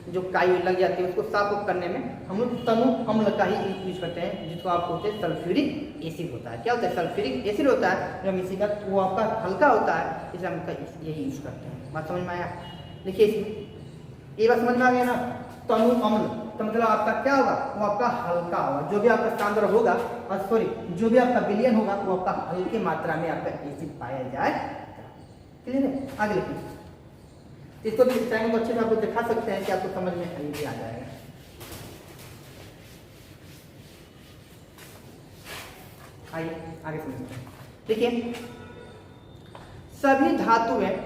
जो काई लग जाती है उसको साफ करने में हम लोग तनु अम्ल का ही यूज करते हैं, जिसको आप बोलते हैं सल्फ्यूरिक एसिड होता है। क्या होता है? सल्फ्यूरिक एसिड होता है जो हम इसी का, वो आपका हल्का होता है, इसलिए हम यही यूज करते हैं। बात समझ में आया? देखिए ये बात समझ में आ गया ना? तनु अम्ल तो मतलब आपका क्या होगा? वो आपका हल्का होगा। जो भी आपका सांद्र होगा, और सॉरी जो भी आपका विलयन होगा वो आपका हल्की मात्रा में आपका एसिड पाया जाए। क्लियर है? आगे लिखिए, इसको भी चाहेंगे तो अच्छे से आपको दिखा सकते हैं कि आपको समझ में भी आ जाएगा। आइए आगे समझते हैं। देखिए सभी धातुएं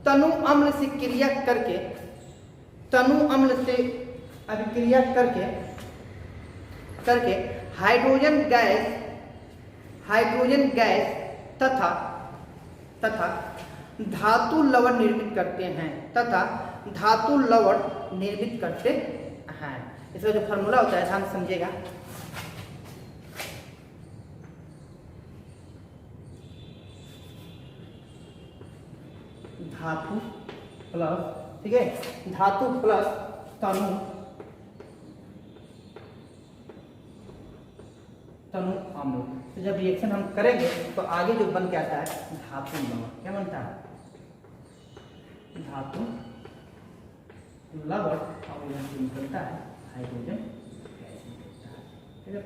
तनु अम्ल से क्रिया करके, तनु अम्ल से अभिक्रिया करके हाइड्रोजन गैस तथा धातु लवण निर्मित करते हैं, इसका जो फॉर्मूला होता है ध्यान समझिएगा। धातु प्लस, ठीक है, धातु प्लस तनु अम्ल। तो जब रिएक्शन हम करेंगे तो आगे जो बन के आता है धातु लवण। क्या बनता है? धातु लवण, और यहाँ से निकलता है हाइड्रोजन गैस निकलता है। ठीक है,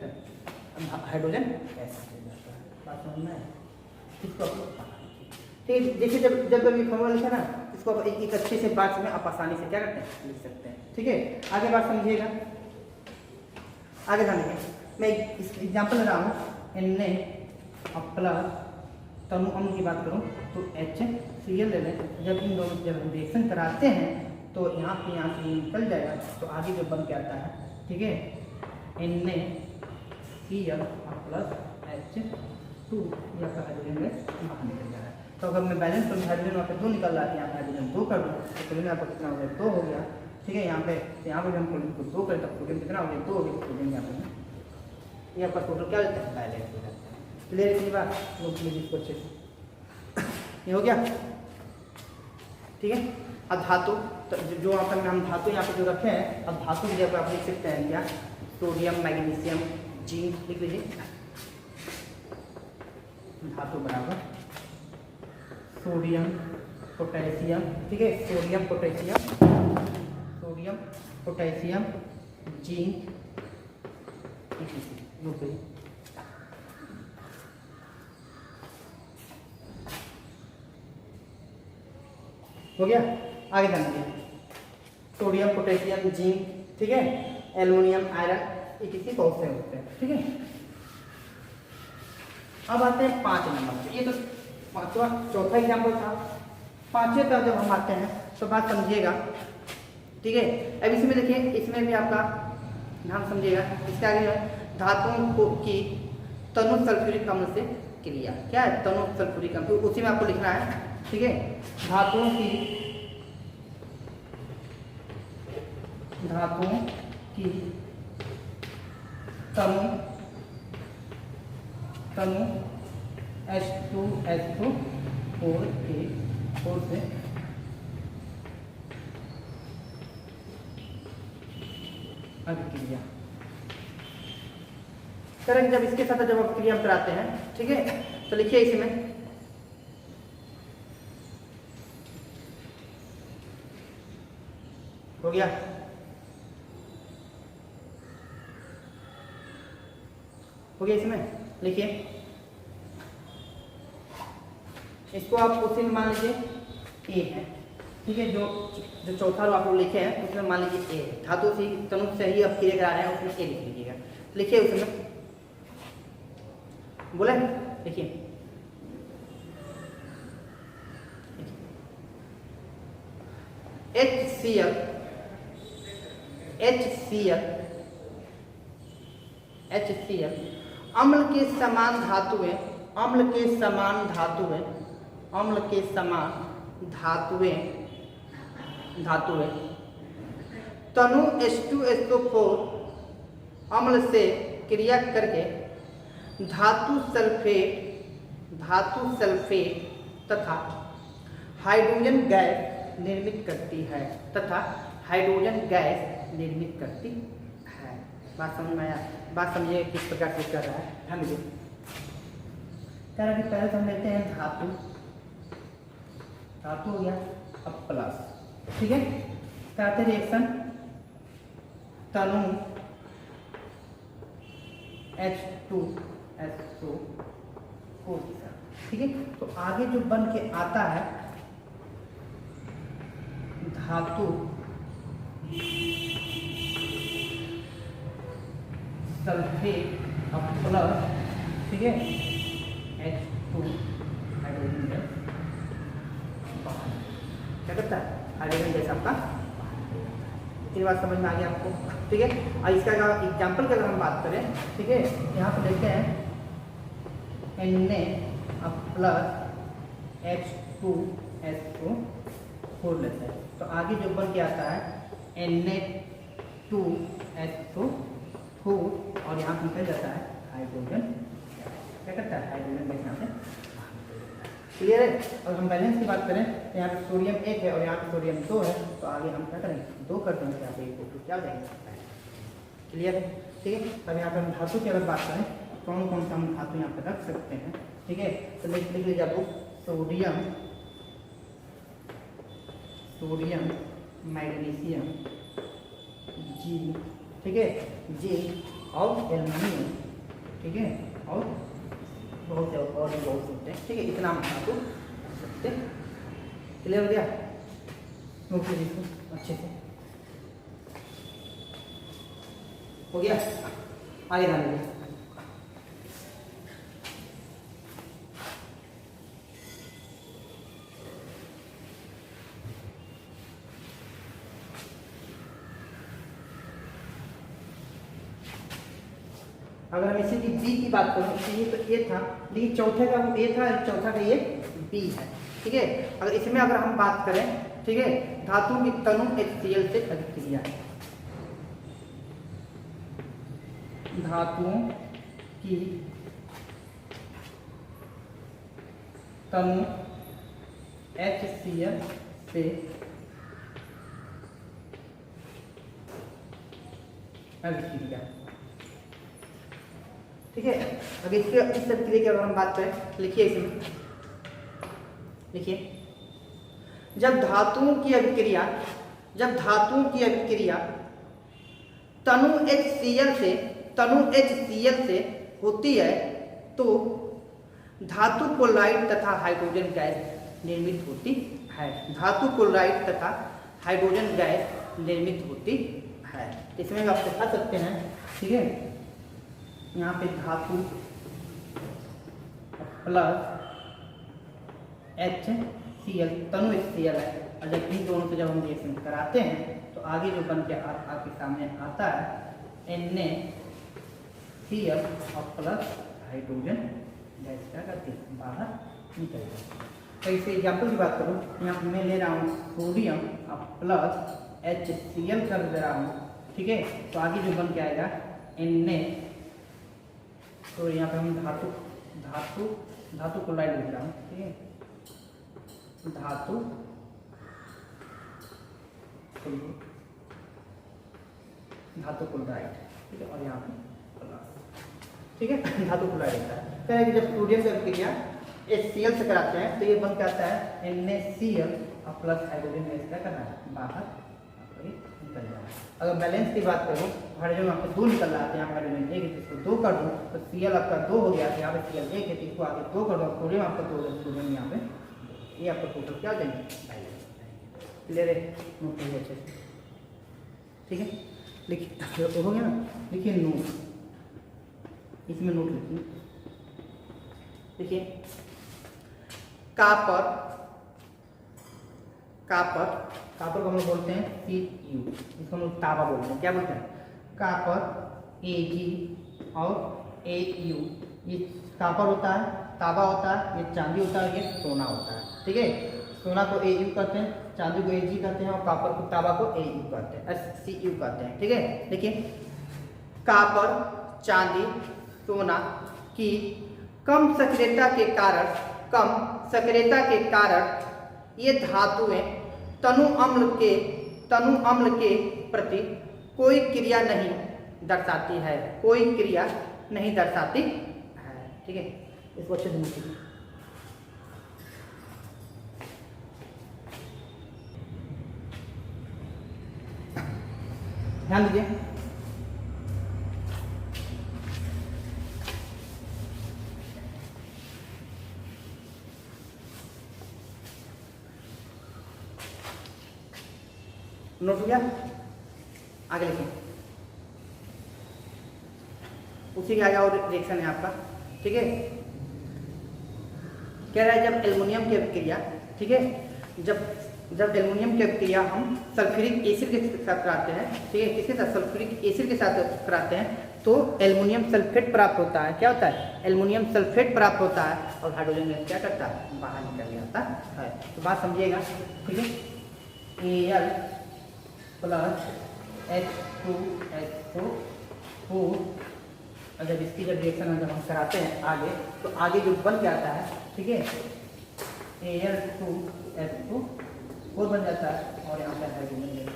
हाइड्रोजन गैस निकलता है। बात समझ में आया? इसको आप ठीक, देखिए जब ये फॉर्मूला लिखा ना, इसको आप एक अच्छे से बात में आप आसानी से क्या करते हैं? लिख सकते हैं। ठीक है, आगे बात समझिएगा, आगे ध्यान देखें। मैं इस एग्जाम्पल ले रहा हूँ, Na प्लस तनु अम्ल की बात करूँ तो HCl ले लें। जब इन दोनों जब हम रिएक्शन कराते हैं तो यहाँ से निकल जाएगा, तो आगे जो बन के आता है, ठीक है, NaCl प्लस H2 या का हाइड्रोजन गैस बाहर निकल जा रहा है। तो अगर मैं बैलेंस करूँ, हाइड्रोजन वहाँ पे 2 निकल रहा है, यहाँ पे हाइड्रोजन 2 कर दूँ तो क्लोरीन आपका कितना हो गया, 2 हो गया, ठीक है। यहाँ पे हम क्लोरीन को 2 करें तब क्लोरीन कितना हो गया, 2 हो गया, क्लोरीन यहाँ पे यहाँ पर टोटल क्या रहता है, बैलेंस हो जाता है। क्लियर इतनी बात, लोग प्लीज इसको अच्छे से, ये हो गया, ठीक है। अब धातु, तो जो यहाँ पर हम धातु यहाँ पे जो रखे हैं, अब धातु की जगह आप लिख सकते हैं क्या, सोडियम, मैग्नीशियम, जिंक लिख लीजिए। धातु बराबर सोडियम, पोटेशियम, ठीक है, सोडियम पोटेशियम, जिंक, हो गया। आगे ध्यान दीजिए, सोडियम, पोटेशियम, जिंक, ठीक है, एल्युमिनियम, आयरन, ETC बहुत से होते हैं, ठीक है। अब आते हैं 5 नंबर पे, ये तो पांचवा चौथा एग्जाम्पल था। 5वें पर जब हम आते हैं तो बात समझिएगा, ठीक है। अब इसमें देखिए, इसमें भी आपका ध्यान समझिएगा, इसके आगे जो है धातुओं की तनु सल्फ्यूरिक अम्ल से क्रिया, क्या है, तनु सल्फ्यूरिक अम्ल, तो उसी में आपको लिखना है, ठीक है। धातुओं की तनु H2SO4 से अभिक्रिया करेंगे। जब इसके साथ जब अभिक्रिया हम कराते हैं, ठीक है, तो लिखिए इसमें हो गया, इसमें लिखिए, इसको आप उसी में मान लीजिए ए है, ठीक है। जो चौथा रो आप लोग लिखे हैं उसमें मान लीजिए ए है, धातु से तनु से ही अभिक्रिया करा रहे हैं, उसमें ए लिख लीजिएगा। लिखिए उसमें, बोले लिखिए, HCl अम्ल के समान धातुएं तनु H2SO4 अम्ल से क्रिया करके धातु सल्फेट तथा हाइड्रोजन गैस निर्मित करती है, बात समझ में आया? बात समझिए किस प्रकार से कर रहा है, ध्यान दीजिए। कह रहा है कि पहले तो हम लेते हैं धातु हो गया, अब प्लस, ठीक है, कहते रिएक्शन तनु H2SO4, ठीक है। तो आगे जो बन के आता है धातु सल्फेट अब प्लस, ठीक है, H2 हाइड्रोजन गैस बाहर, क्या करता है, हाइड्रोजन गैस आपका इतनी बात समझ में आ गई आपको, ठीक है। और इसका एग्जाम्पल की अगर हम बात करें, ठीक है, यहाँ पर देखते हैं Na प्लस H2SO4 लेते हैं, तो आगे जो बन के आता है Na2SO4 और यहाँ पर निकल जाता है हाइड्रोजन, क्या करता है, हाइड्रोजन गैस यहाँ से, क्लियर है। और हम बैलेंस की बात करें तो यहाँ पे सोडियम 1 है और यहाँ पे सोडियम 2 है, तो आगे हम क्या करेंगे, 2 कर देंगे, यहाँ पे एक क्या हो जाएगा, क्लियर है, ठीक है। अब यहाँ पे हम धातु की अगर बात करें कौन कौन सा हम धातु यहाँ पे रख सकते हैं, ठीक है, तो लिख लीजिए आपको सोडियम, मैग्नीशियम, जिंक, ठीक है, जिंक और एल्युमिनियम, ठीक है, और बहुत से और भी बहुत सकते हैं, ठीक है, इतना हम धातु सकते हैं, क्लियर हो गया, नोट लीजिए इसको अच्छे से, हो गया। आगे ध्यान दीजिए, अगर हम इसी की बी की बात करें, इसी तो ए था, लेकिन चौथे का वो ए था, चौथा का ये बी है, ठीक है। अगर इसमें अगर हम बात करें, ठीक है, धातु की तनु HCl से अभिक्रिया है, धातुओं की तनु HCl से अभिक्रिया, ठीक है। अगर इसके इस अभिक्रिया की अगर हम बात करें, लिखिए इसमें, लिखिए, जब धातुओं की अभिक्रिया तनु HCl से होती है तो धातु क्लोराइड तथा हाइड्रोजन गैस निर्मित होती है, धातु क्लोराइड तथा हाइड्रोजन गैस निर्मित होती है। इसमें आप दिखा सकते हैं, ठीक है, यहाँ पे धातु प्लस HCl तनु HCl है, और जब इन दोनों से जब हम रिएक्शन कराते हैं तो आगे जो बन के आपके सामने आता है NaCl और प्लस हाइड्रोजन गैस क्या करती है, बाहर निकल जाती है। तो इसे एग्जाम्पल की बात करूँ, यहाँ मैं ले रहा हूँ सोडियम और प्लस HCl कर दे रहा हूँ, ठीक है। तो आगे जो बन के आएगा Na, तो यहाँ पे हम धातु क्लोराइड लिख रहा हूँ, ठीक है, धातु क्लोराइड, ठीक है, और यहाँ पे ठीक है, धातु क्लोराइड होता है। कह कि जब सोडियम से अभिक्रिया HCl से कराते हैं तो ये बन के आता है NaCl और प्लस हाइड्रोजन गैस क्या करना है, बाहर निकल जाए। अगर बैलेंस की बात करूँ, हाइड्रोजन आपको 2 निकल रहा है, यहाँ पर हाइड्रोजन 1 है, इसको 2 कर दूँ तो Cl आपका 2 हो गया, यहाँ पे Cl 1 है, तो इसको आगे 2 कर दो, सोडियम आपका 2 है, सोडियम यहाँ पे, ये आपका टोटल क्या हो जाएंगे, क्लियर है, नोट करिए अच्छे से, ठीक है। लिखिए, हो गया ना, लिखिए नोट, इसमें नोट लिखिए, देखिए, कापर को हम लोग बोलते हैं Cu, इसको हम लोग तांबा बोलते हैं, क्या बोलते हैं, कापर Ag और Au, ये कापर होता है, तांबा होता है, ये चांदी होता है, ये सोना होता है, ठीक है। सोना को Au कहते हैं, चांदी को Ag कहते हैं, और कापर को तांबा को Au कहते हैं, Cu कहते हैं, ठीक है। देखिए, कापर, चांदी, सोना की कम सक्रियता के कारण ये धातुएं तनु अम्ल के प्रति कोई क्रिया नहीं दर्शाती है, ठीक है। इसको अच्छे से समझिए, ध्यान दीजिए, नोट हो गया, आगे लिखें, उसी के आगे और रिएक्शन है आपका, ठीक है। कह रहा है जब एल्युमिनियम की अभिक्रिया, ठीक है, जब एल्युमिनियम की अभिक्रिया हम सल्फ्यूरिक एसिड के साथ कराते हैं, ठीक है, किसके साथ, सल्फ्यूरिक एसिड के साथ कराते हैं, तो एल्युमिनियम सल्फेट प्राप्त होता है, क्या होता है, एल्युमिनियम सल्फेट प्राप्त होता है, और हाइड्रोजन गैस क्या करता है, बाहर निकल जाता है। तो बात समझिएगा, ठीक है, Al प्लस H2SO4, और जब इसकी जब रिएक्शन जब हम कराते हैं आगे, तो आगे जो बन जाता है, ठीक है, Al2SO4 बन जाता है, और यहाँ पे हाइड्रोजन गैस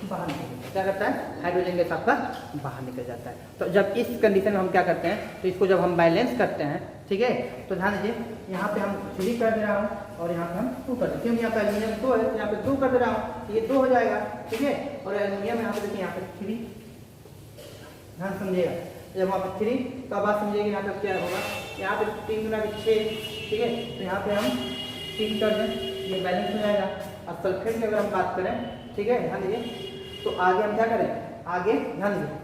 बाहर निकल, क्या करता है, हाइड्रोजन गैस आपका बाहर निकल जाता है। तो जब इस कंडीशन में हम क्या करते हैं, तो इसको जब हम बैलेंस करते हैं, ठीक है, तो ध्यान दीजिए, यहाँ पे हम 3 कर दे रहा हूँ, और यहाँ पे हम 2 कर देते हैं, यहाँ पे एल्युमिनियम 2 है, तो यहाँ पे 2 कर दे रहा हूँ, ये 2 हो जाएगा, ठीक है, और एल्युमिनियम यहाँ पे देखिए, यहाँ पे 3, ध्यान समझिएगा, जब वहाँ पे 3, तो अब बात समझिएगा यहाँ पे क्या होगा, यहाँ पे 3 गुना 6, ठीक है, तो यहाँ पे हम 3 कर दें, ये बैलेंस हो जाएगा। अब सल्फेट की अगर हम बात करें, ठीक है, ध्यान दीजिए, तो आगे हम क्या करें, आगे ध्यान दीजिए,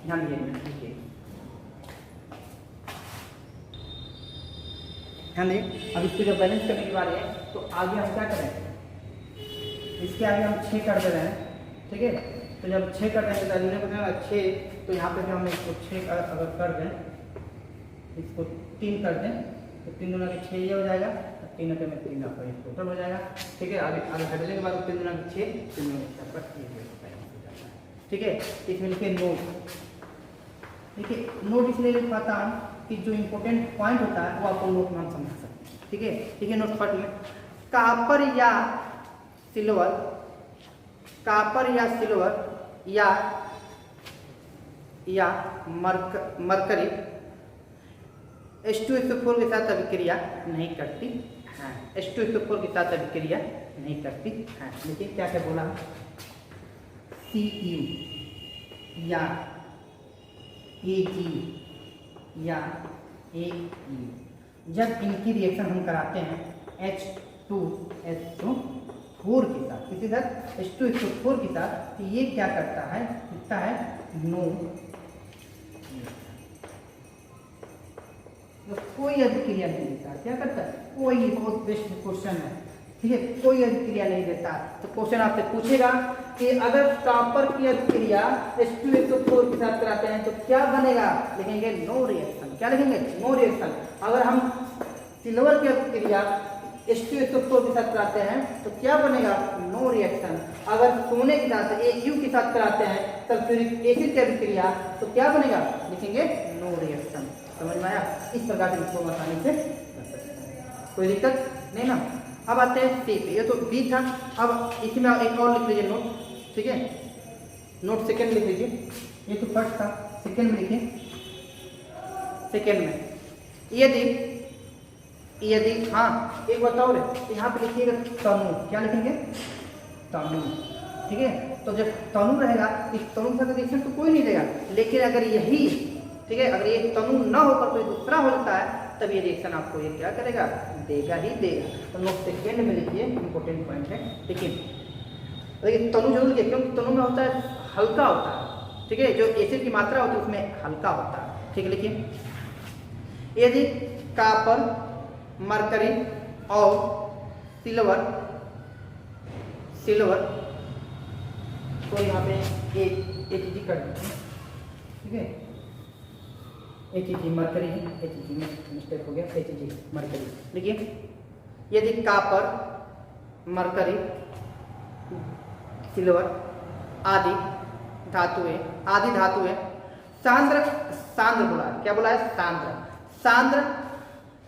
ध्यान दीजिए, ध्यान दें। अब इसको जब बैलेंस करने की बारी है तो आगे हम क्या करें, इसके आगे हम 6 कर दे रहे हैं, ठीक है। तो जब 6 कर देंगे तो को देना 6, तो यहाँ पे भी हम इसको 6 अगर कर दें, इसको 3 कर दें तो 3 गुना के 6 ये हो जाएगा, 3 में 3 आपका ये टोटल हो जाएगा, ठीक है। आगे आगे हटने के बाद 3 गुना के 6, 3 गुना के 6 आपका 3 हो जाएगा, ठीक है। इसमें लिखे नोट, देखिए नोट इसलिए लिख पाता हूँ कि जो इम्पोर्टेंट पॉइंट होता है वो आपको नोट में हम समझ सकते हैं, ठीक है। ठीक है, नोट फट में कापर या सिल्वर, कापर या सिल्वर या मरकरी H2SO4 के साथ अभिक्रिया नहीं करती है, H2SO4 के साथ अभिक्रिया नहीं करती है। देखिए क्या क्या बोला, Cu या Ag या Ae, जब इनकी रिएक्शन हम कराते हैं H2SO4 के साथ, किसी साथ H2SO4 के साथ, तो ये क्या करता है, लिखता है नो, तो कोई अभिक्रिया नहीं देता। क्या करता है, कोई, बहुत बेस्ट क्वेश्चन है, ठीक है, कोई अभिक्रिया नहीं देता। तो क्वेश्चन आपसे पूछेगा कि अगर कॉपर की अभिक्रिया H2SO4 के साथ कराते हैं तो क्या बनेगा, लिखेंगे नो रिएक्शन। क्या लिखेंगे, नो रिएक्शन। अगर हम सिल्वर की अभिक्रिया H2SO4 के साथ कराते हैं तो क्या बनेगा, नो रिएक्शन। अगर सोने के साथ Au के साथ कराते हैं सल्फ्यूरिक एसिड की अभिक्रिया तो क्या बनेगा, लिखेंगे नो रिएक्शन। समझ में आया, इस प्रकार से इसको आसानी से कर सकते हैं, कोई दिक्कत नहीं ना। अब आते हैं सी पे, ये तो बी था। अब इसमें एक और लिख लीजिए नोट, ठीक है, नोट सेकेंड लिख लीजिए, ये तो फर्स्ट था, सेकेंड में लिखिए। सेकेंड में यदि हाँ एक बताओ रे, यहाँ पे लिखिएगा तनु, क्या लिखेंगे, तनु, ठीक है। तो जब तनु रहेगा, इस तनु का रिएक्शन तो कोई नहीं देगा, लेकिन अगर यही, ठीक है, अगर ये तनु ना होकर कोई दूसरा हो जाता है तब ये रिएक्शन आपको ये क्या करेगा, देगा ही देगा। तो नोट सेकेंड में लिखिए, इंपॉर्टेंट पॉइंट है। देखिए तनु जरूर लिखिए, क्योंकि तनु में होता है हल्का होता है, ठीक है, जो एसिड की मात्रा होती है उसमें हल्का होता है, ठीक है। लिखिए यदि कॉपर, मरकरी और सिल्वर तो यहाँ पे Ag कर दीजिए, ठीक है, Ag मरकरी है, Ag में मिस्टेक हो गया, Ag मरकरी लिखिए। यदि कॉपर, मरकरी, सिल्वर आदि धातुएं सांद्र बोला है, क्या बोला है, सांद्र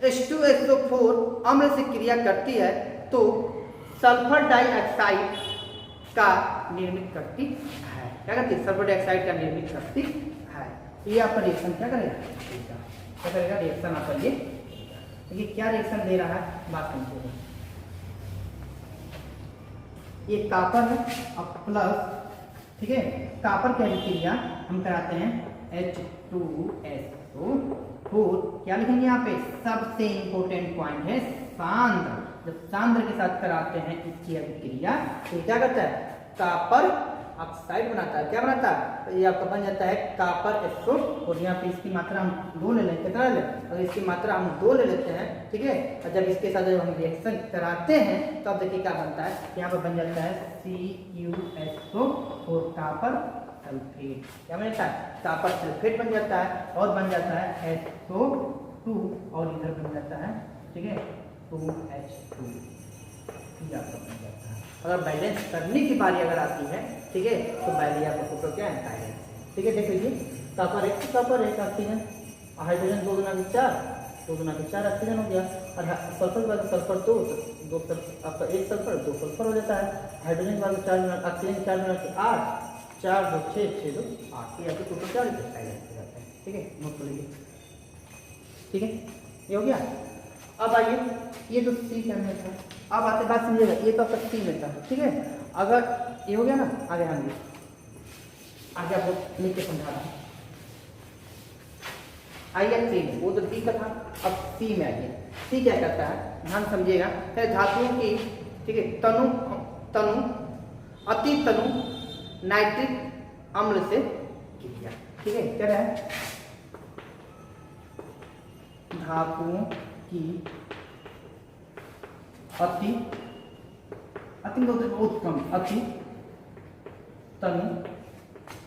H2SO4 अम्ल से क्रिया करती है तो सल्फर डाइऑक्साइड का निर्मित करती है। क्या करती है, सल्फर डाइऑक्साइड का निर्मित करती है। ये आपका रिएक्शन क्या करेगा, रिएक्शन आपका ये क्या रिएक्शन दे रहा है, बात समझिए। ये कॉपर है और प्लस, ठीक है, कॉपर की अभिक्रिया हम कराते हैं H2SO4, क्या लिखेंगे यहाँ पे, सबसे इंपॉर्टेंट पॉइंट है सांद्र। जब सांद्र के साथ कराते हैं इसकी अभिक्रिया तो क्या करता है, कॉपर ऑक्साइड बनाता है। क्या बनाता है, तो ये आपका बन जाता है कॉपर SO, और यहाँ पे इसकी मात्रा हम 2 ले लें, कितना ले, अगर इसकी मात्रा हम 2 ले लेते हैं, ठीक है, और जब इसके साथ जब हम रिएक्शन कराते हैं तो अब देखिए क्या बनता है, यहाँ पर बन जाता है CuSO और कॉपर सल्फेट। क्या बन जाता है, कॉपर सल्फेट बन जाता है, और बन जाता है SO2, और इधर बन जाता है, ठीक है, 2H2 आपका बन जाता है। अगर बैलेंस करने की बारी अगर आती है, ठीक है, तो बैली आपका फोटो क्या है, बैलेंस, ठीक है। देख लीजिए कॉपर एक ऑक्सीजन, हाइड्रोजन 2 गुना के 4 ऑक्सीजन हो गया, और सल्फर वाला सल्फर 2 आपका 1 सल्फर 2 सल्फर हो जाता है। हाइड्रोजन वाला 4 गुना, ऑक्सीजन 4 गुना के 8, 4 2 6 6 2 8, ये आपके टोटल 4 हो जाता है, ठीक है, नोट कर लीजिए, ठीक है, ये हो गया। अब आइए, ये तो सी के में था, अब आते बात समझिएगा, ये तो आपका सी में था, ठीक है। अगर ये हो गया ना, आगे आपको लिख के समझा रहा हूँ। आइए सी में, वो तो बी का था, अब सी में आइए। सी क्या करता है, ध्यान समझिएगा, धातुओं की, ठीक है, अति तनु नाइट्रिक अम्ल से क्रिया, ठीक है, क्या है, धातुओं की अति अति बहुत कम, अति तनु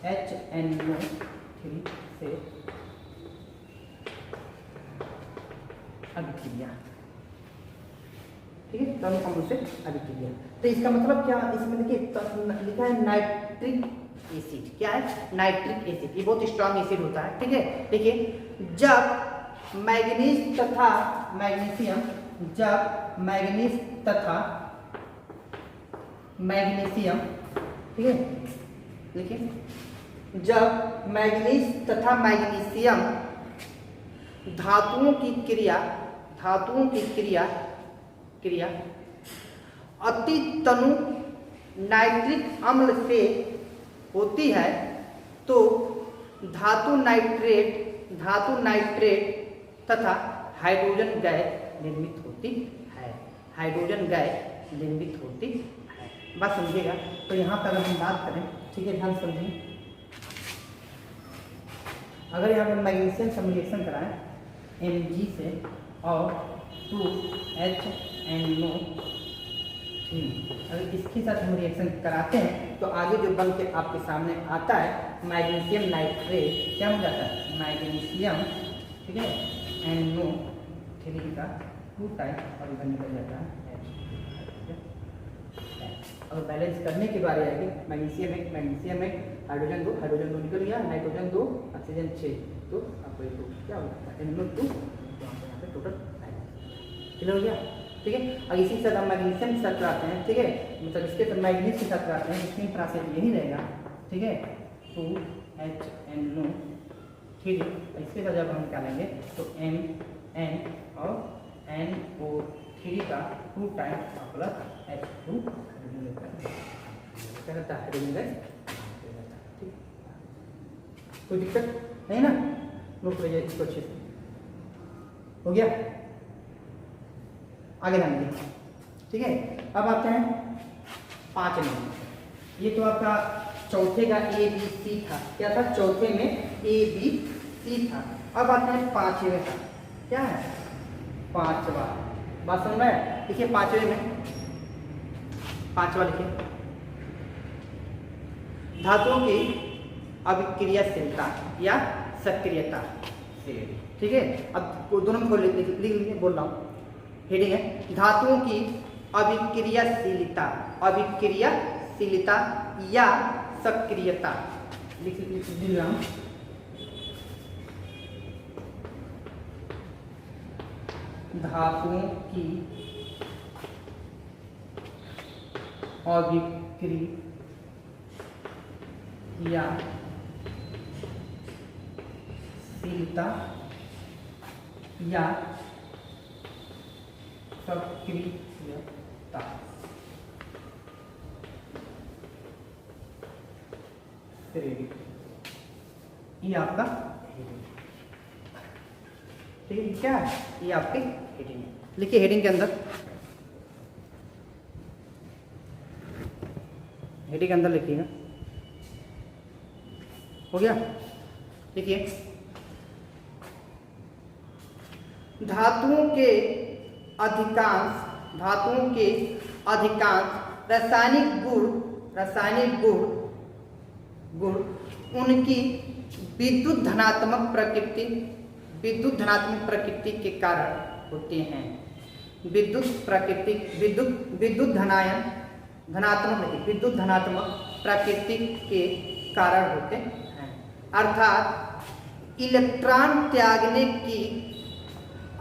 HNO3 से अभिक्रिया, ठीक है, तनु अम्ल से अभिक्रिया। तो इसका मतलब क्या, इसमें देखिए लिखा है नाइट्रिक एसिड। क्या है? Nitric acid. ये बहुत स्ट्रॉन्ग एसिड होता है, ठीक है। देखिए जब मैग्नीज तथा मैग्नीशियम, जब मैग्नीज तथा मैग्नीशियम, ठीक है, देखिए जब मैग्नीज तथा मैग्नीशियम धातुओं की क्रिया अति तनु नाइट्रिक अम्ल से होती है तो धातु नाइट्रेट तथा हाइड्रोजन गैस निर्मित होती है। बात समझिएगा। तो यहाँ पर अगर हम बात करें, ठीक है, ध्यान समझिए, अगर यहाँ पर मैग्नीशियम से रिएक्शन कराएं Mg से और 2HNO3, अगर इसके साथ हम रिएक्शन कराते हैं तो आगे जो बन के आपके सामने आता है मैग्नीशियम नाइट्रेट, क्या हो जाता है? मैग्नीशियम, ठीक है, NO3 का 2 टाइप और इधर निकल जाता है H। अगर बैलेंस करने की बारी आएगी, मैग्नीशियम एक हाइड्रोजन 2 निकल गया, नाइट्रोजन 2, ऑक्सीजन 6, तो आपको ये क्या होगा? NO2 यहाँ पे टोटल क्लियर हो गया, ठीक है। अब इसी के साथ हम मैग्नीशियम के साथ कराते हैं, ठीक है, मतलब इसके साथ मैग्नीज के साथ कराते हैं, इसमें प्रोसेस यही रहेगा, ठीक है, 2HNO3। इसके साथ जब हम निकालेंगे तो MN और NO3 का 2 टाइम प्लस H2 क्या रहता है? हाइड्रोजन गैस, ठीक। कोई दिक्कत नहीं ना? नोट लीजिए इसको अच्छे से। हो गया? आगे ध्यान दीजिए, ठीक है। अब आते हैं 5 नंबर। ये तो आपका चौथे का ABC था, क्या था? चौथे में ABC था। अब आते हैं 5वें का, क्या है? 5वां। बात समझ में? देखिए 5वें में 5वां लिखिए, धातुओं की अभिक्रियाशीलता या सक्रियता, ठीक है। अब दोनों में लिख लीजिए, बोल रहा हूँ, हेडिंग है धातुओं की अभिक्रियाशीलता या सक्रियता, लिख रहा हूँ। धातुओं की अभिक्रियाशीलता या सक्रियता, ये आपका ठीक है, क्या है? ये आपकी हेडिंग है। लिखिए हेडिंग के अंदर, लिखिएगा। हो गया? देखिए धातुओं के अधिकांश रासायनिक गुण उनकी विद्युत धनात्मक प्रकृति के कारण होते हैं। विद्युत धनात्मक प्रकृति के कारण होते हैं, अर्थात इलेक्ट्रॉन त्यागने की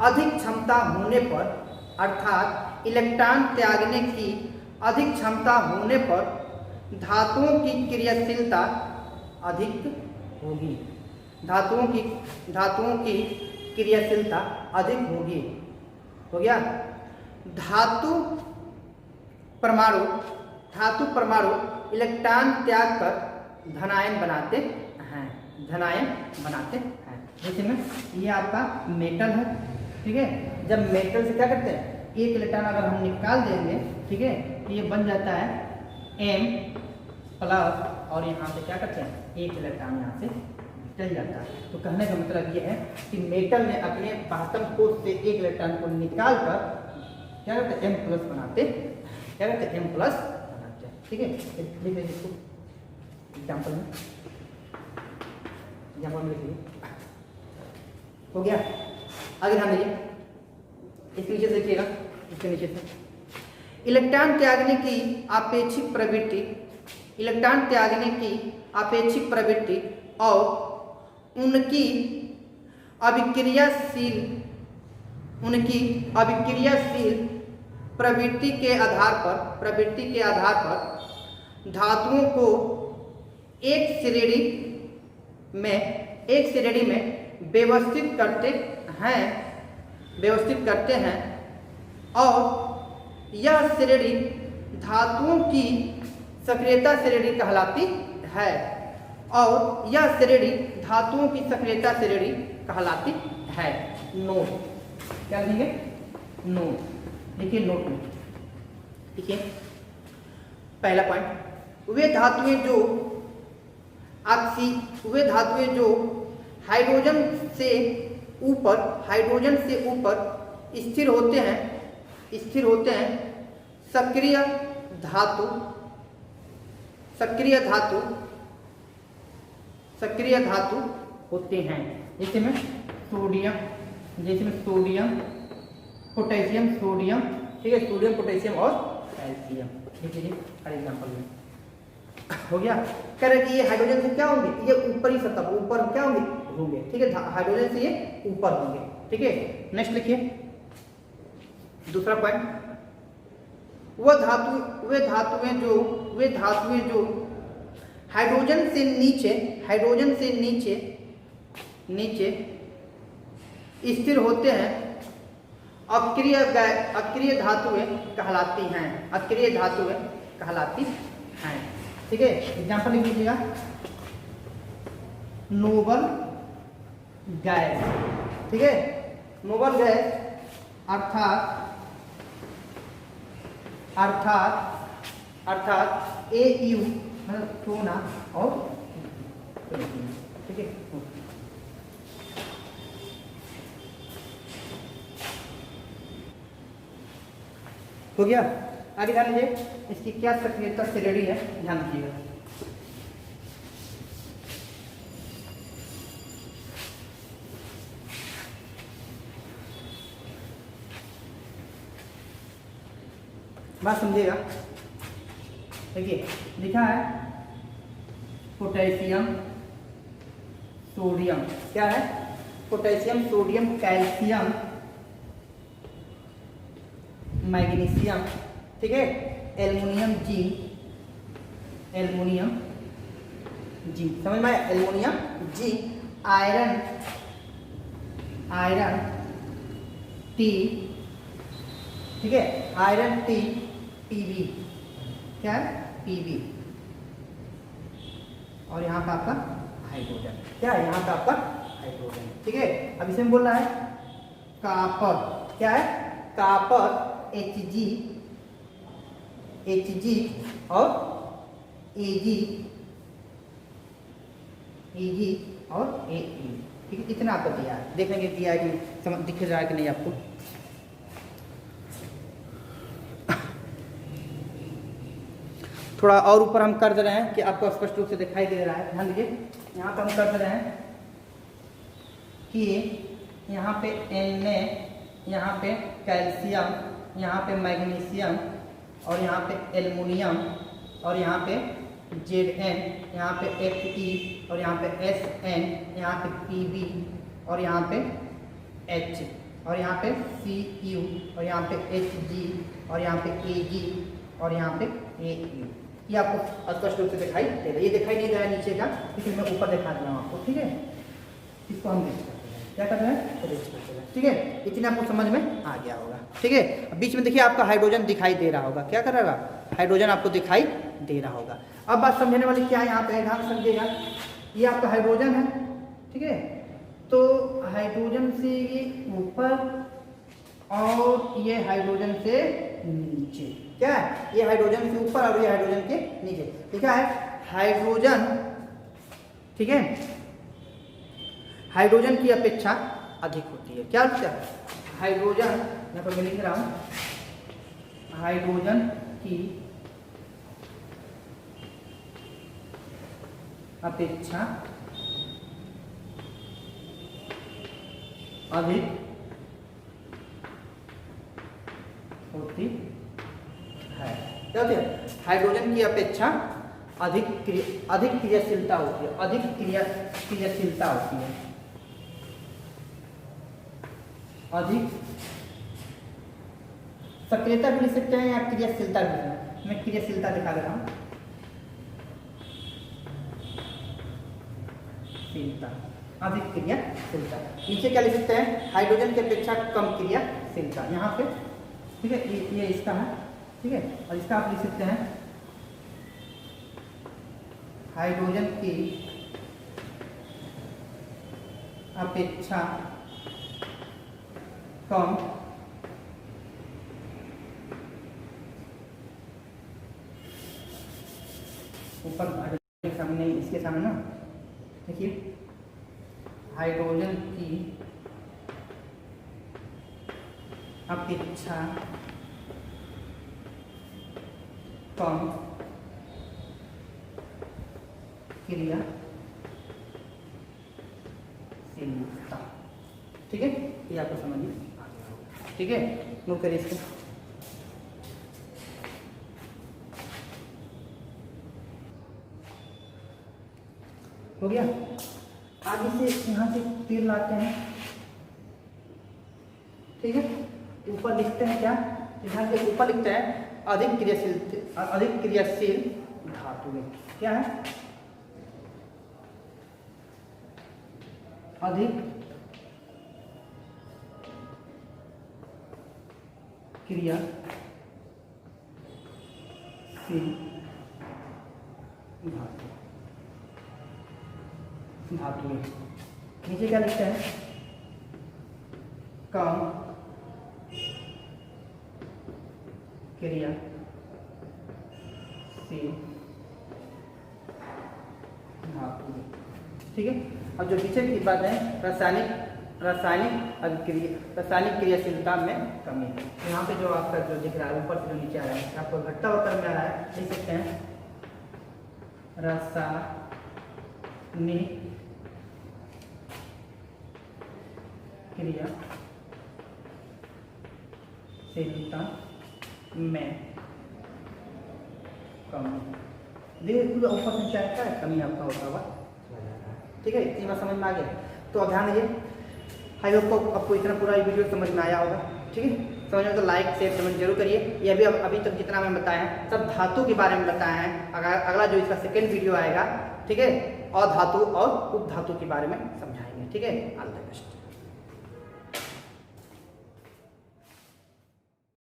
अधिक क्षमता होने पर धातुओं की क्रियाशीलता अधिक होगी। हो गया? धातु परमाणु इलेक्ट्रॉन त्याग कर धनायन बनाते हैं। जैसे में ये आपका मेटल है, ठीक है। जब मेटल से क्या करते हैं, एक इलेक्ट्रॉन अगर हम निकाल देंगे, ठीक है, तो ये बन जाता है M प्लस, और यहाँ से क्या करते हैं, एक इलेक्ट्रॉन यहाँ से चल जाता है। तो कहने का मतलब ये है कि मेटल ने अपने 72 कोष से एक इलेक्ट्रॉन को निकाल कर क्या करते हैं, M+ बनाते, क्या करते हैं, M+ बनाते हैं। ठीक है, लिख लीजिए इसको एग्जाम्पल में, एग्जाम्पल में लिखिए। हो गया, आगे ध्यान दीजिए, इसके नीचे से देखिएगा, इसके नीचे से इलेक्ट्रॉन त्यागने की आपेक्षिक प्रवृत्ति, इलेक्ट्रॉन त्यागने की आपेक्षिक प्रवृत्ति और उनकी अभिक्रियाशील प्रवृत्ति के आधार पर धातुओं को एक श्रेणी में व्यवस्थित करते हैं और यह श्रेणी धातुओं की सक्रियता श्रेणी कहलाती है, और यह श्रेणी धातुओं की सक्रियता श्रेणी कहलाती है। नोट, क्या लिखेंगे, नोट, देखिए नोट में, देखिए पहला पॉइंट, वे धातुएं जो हाइड्रोजन से ऊपर स्थिर होते हैं, सक्रिय धातु होते हैं, जैसे में सोडियम, पोटेशियम, सोडियम, ठीक है, सोडियम, पोटेशियम और कैल्शियम। देखिए हर एग्जाम्पल में हो गया। कह रहे कि ये हाइड्रोजन से क्या होंगे, ये ऊपरी सतह ऊपर क्या होंगे, ठीक है, हाइड्रोजन से ये ऊपर होंगे। ठीक है, नेक्स्ट लिखिए दूसरा पॉइंट, वे धातुएं जो हाइड्रोजन से नीचे स्थिर होते हैं, अक्रिय धातुएं कहलाती हैं। ठीक है, एग्जाम्पल लिख लीजिएगा, नोबल गैस, ठीक है, नोबल गैस अर्थात AU मतलब सोना और, ठीक है, हो गया। आगे ध्यान दीजिए, इसकी क्या सक्रियता श्रेणी है, ध्यान रखिएगा। बात समझिएगा, देखिए लिखा है पोटेशियम, सोडियम, क्या है, पोटेशियम, सोडियम, कैल्शियम, मैग्नीशियम, ठीक है, एल्युमिनियम, जिंक, समझ में आया, एल्युमिनियम, जिंक, आयरन, टी, ठीक है, आयरन, टी, पीबी, क्या है, पीबी, और यहाँ का आपका हाइड्रोजन, क्या है, यहाँ का आपका हाइड्रोजन। ठीक है, अब इसमें बोल रहा है कॉपर, क्या है, कॉपर, Hg और Ag और Ag, ठीक है, इतना आपको दिया है, देखेंगे दिया है कि समझ दिख रहा है कि नहीं आपको। थोड़ा और ऊपर हम कर दे रहे हैं कि आपको स्पष्ट रूप से दिखाई दे रहा है, ध्यान दीजिए, यहाँ पर हम कर दे रहे हैं कि यहाँ पे Na, यहाँ पे कैल्शियम, यहाँ पे मैग्नीशियम, और यहाँ पे एल्युमिनियम, और यहाँ पे Zn, यहाँ पे Fe, और यहाँ पे Sn, यहाँ पे Pb, और यहाँ पे H, और यहाँ पे Cu, और यहाँ पे Hg, और यहाँ पे Ag, और यहाँ पे Ae। ये आपको स्पष्ट रूप से दिखाई दे रहा है, ये दिखाई नहीं दे रहा है नीचे का, इसलिए मैं ऊपर दिखा रहा हूँ आपको। ठीक है, इसको हम क्या कर रहे हैं, ठीक है, इतना आपको समझ में आ गया होगा। ठीक है, बीच में देखिए आपका हाइड्रोजन दिखाई दे रहा होगा, क्या कर रहा होगा, हाइड्रोजन आपको दिखाई दे रहा होगा। अब बात समझने वाली क्या है, यहाँ पे ध्यान समझिएगा, ये आपका हाइड्रोजन है, ठीक है, तो हाइड्रोजन से ये ऊपर और ये हाइड्रोजन से नीचे, क्या है, ये हाइड्रोजन से ऊपर और ये हाइड्रोजन के नीचे, ठीक है, हाइड्रोजन, ठीक है, हाइड्रोजन की अपेक्षा अधिक होती है, क्या होता है, हाइड्रोजन, यहाँ पर मैं लिख रहा हूँ, हाइड्रोजन की अपेक्षा अधिक होती है। क्या होती है? हाइड्रोजन की अपेक्षा अधिक क्रियाशीलता होती है, क्रियाशीलता होती है, अधिक सक्रियता भी लिख सकते हैं या क्रियाशीलता भी लिख सकते हैं। मैं क्रियाशीलता दिखा दे रहा हूँ। अधिक क्रियाशीलता, नीचे क्या लिख सकते हैं? हाइड्रोजन की अपेक्षा कम क्रियाशीलता, यहाँ पे ठीक है। ये इसका है, ठीक है। और इसका आप लिख सकते हैं हाइड्रोजन की अपेक्षा कम ऊपर हाइड्रोजन के सामने, इसके सामने ना देखिए, हाइड्रोजन की अपेक्षा कम क्रियाशीलता, ठीक है। ये आपको समझ में आ गया होगा, ठीक है। नोट करिए इसको। हो गया। आगे से यहाँ से तीर लाते हैं, ठीक है। ऊपर लिखते हैं क्या? यहाँ के ऊपर लिखते हैं अधिक क्रियाशील धातु में क्या है? अधिक क्रियाशील धातु में। नीचे क्या लिखते हैं? कम क्रियाशील धातु में, ठीक है। अब जो पीछे की बात है रासायनिक क्रियाशीलता में कमी है। यहाँ पे जो आपका जो दिख रहा है ऊपर से जो नीचे आ रहा है, आपको घटता हुआ क्रम में आ रहा है, लिख सकते हैं रासायनिक क्रियाशीलता में कमी। देखिए पूरा ऊपर से क्या है, कमी आपका होता हुआ, ठीक है। इतनी बात समझ में आ गया? तो अब ध्यान दीजिए, आई होप आपको इतना पूरा वीडियो समझ में आया होगा, ठीक है। समझ में तो लाइक शेयर कमेंट जरूर करिए। ये अभी तक जितना मैं बताया है सब धातु के बारे में बताया है। अगला जो इसका सेकेंड वीडियो आएगा, ठीक है, और धातु और उपधातु के बारे में समझाएंगे, ठीक है। All the best.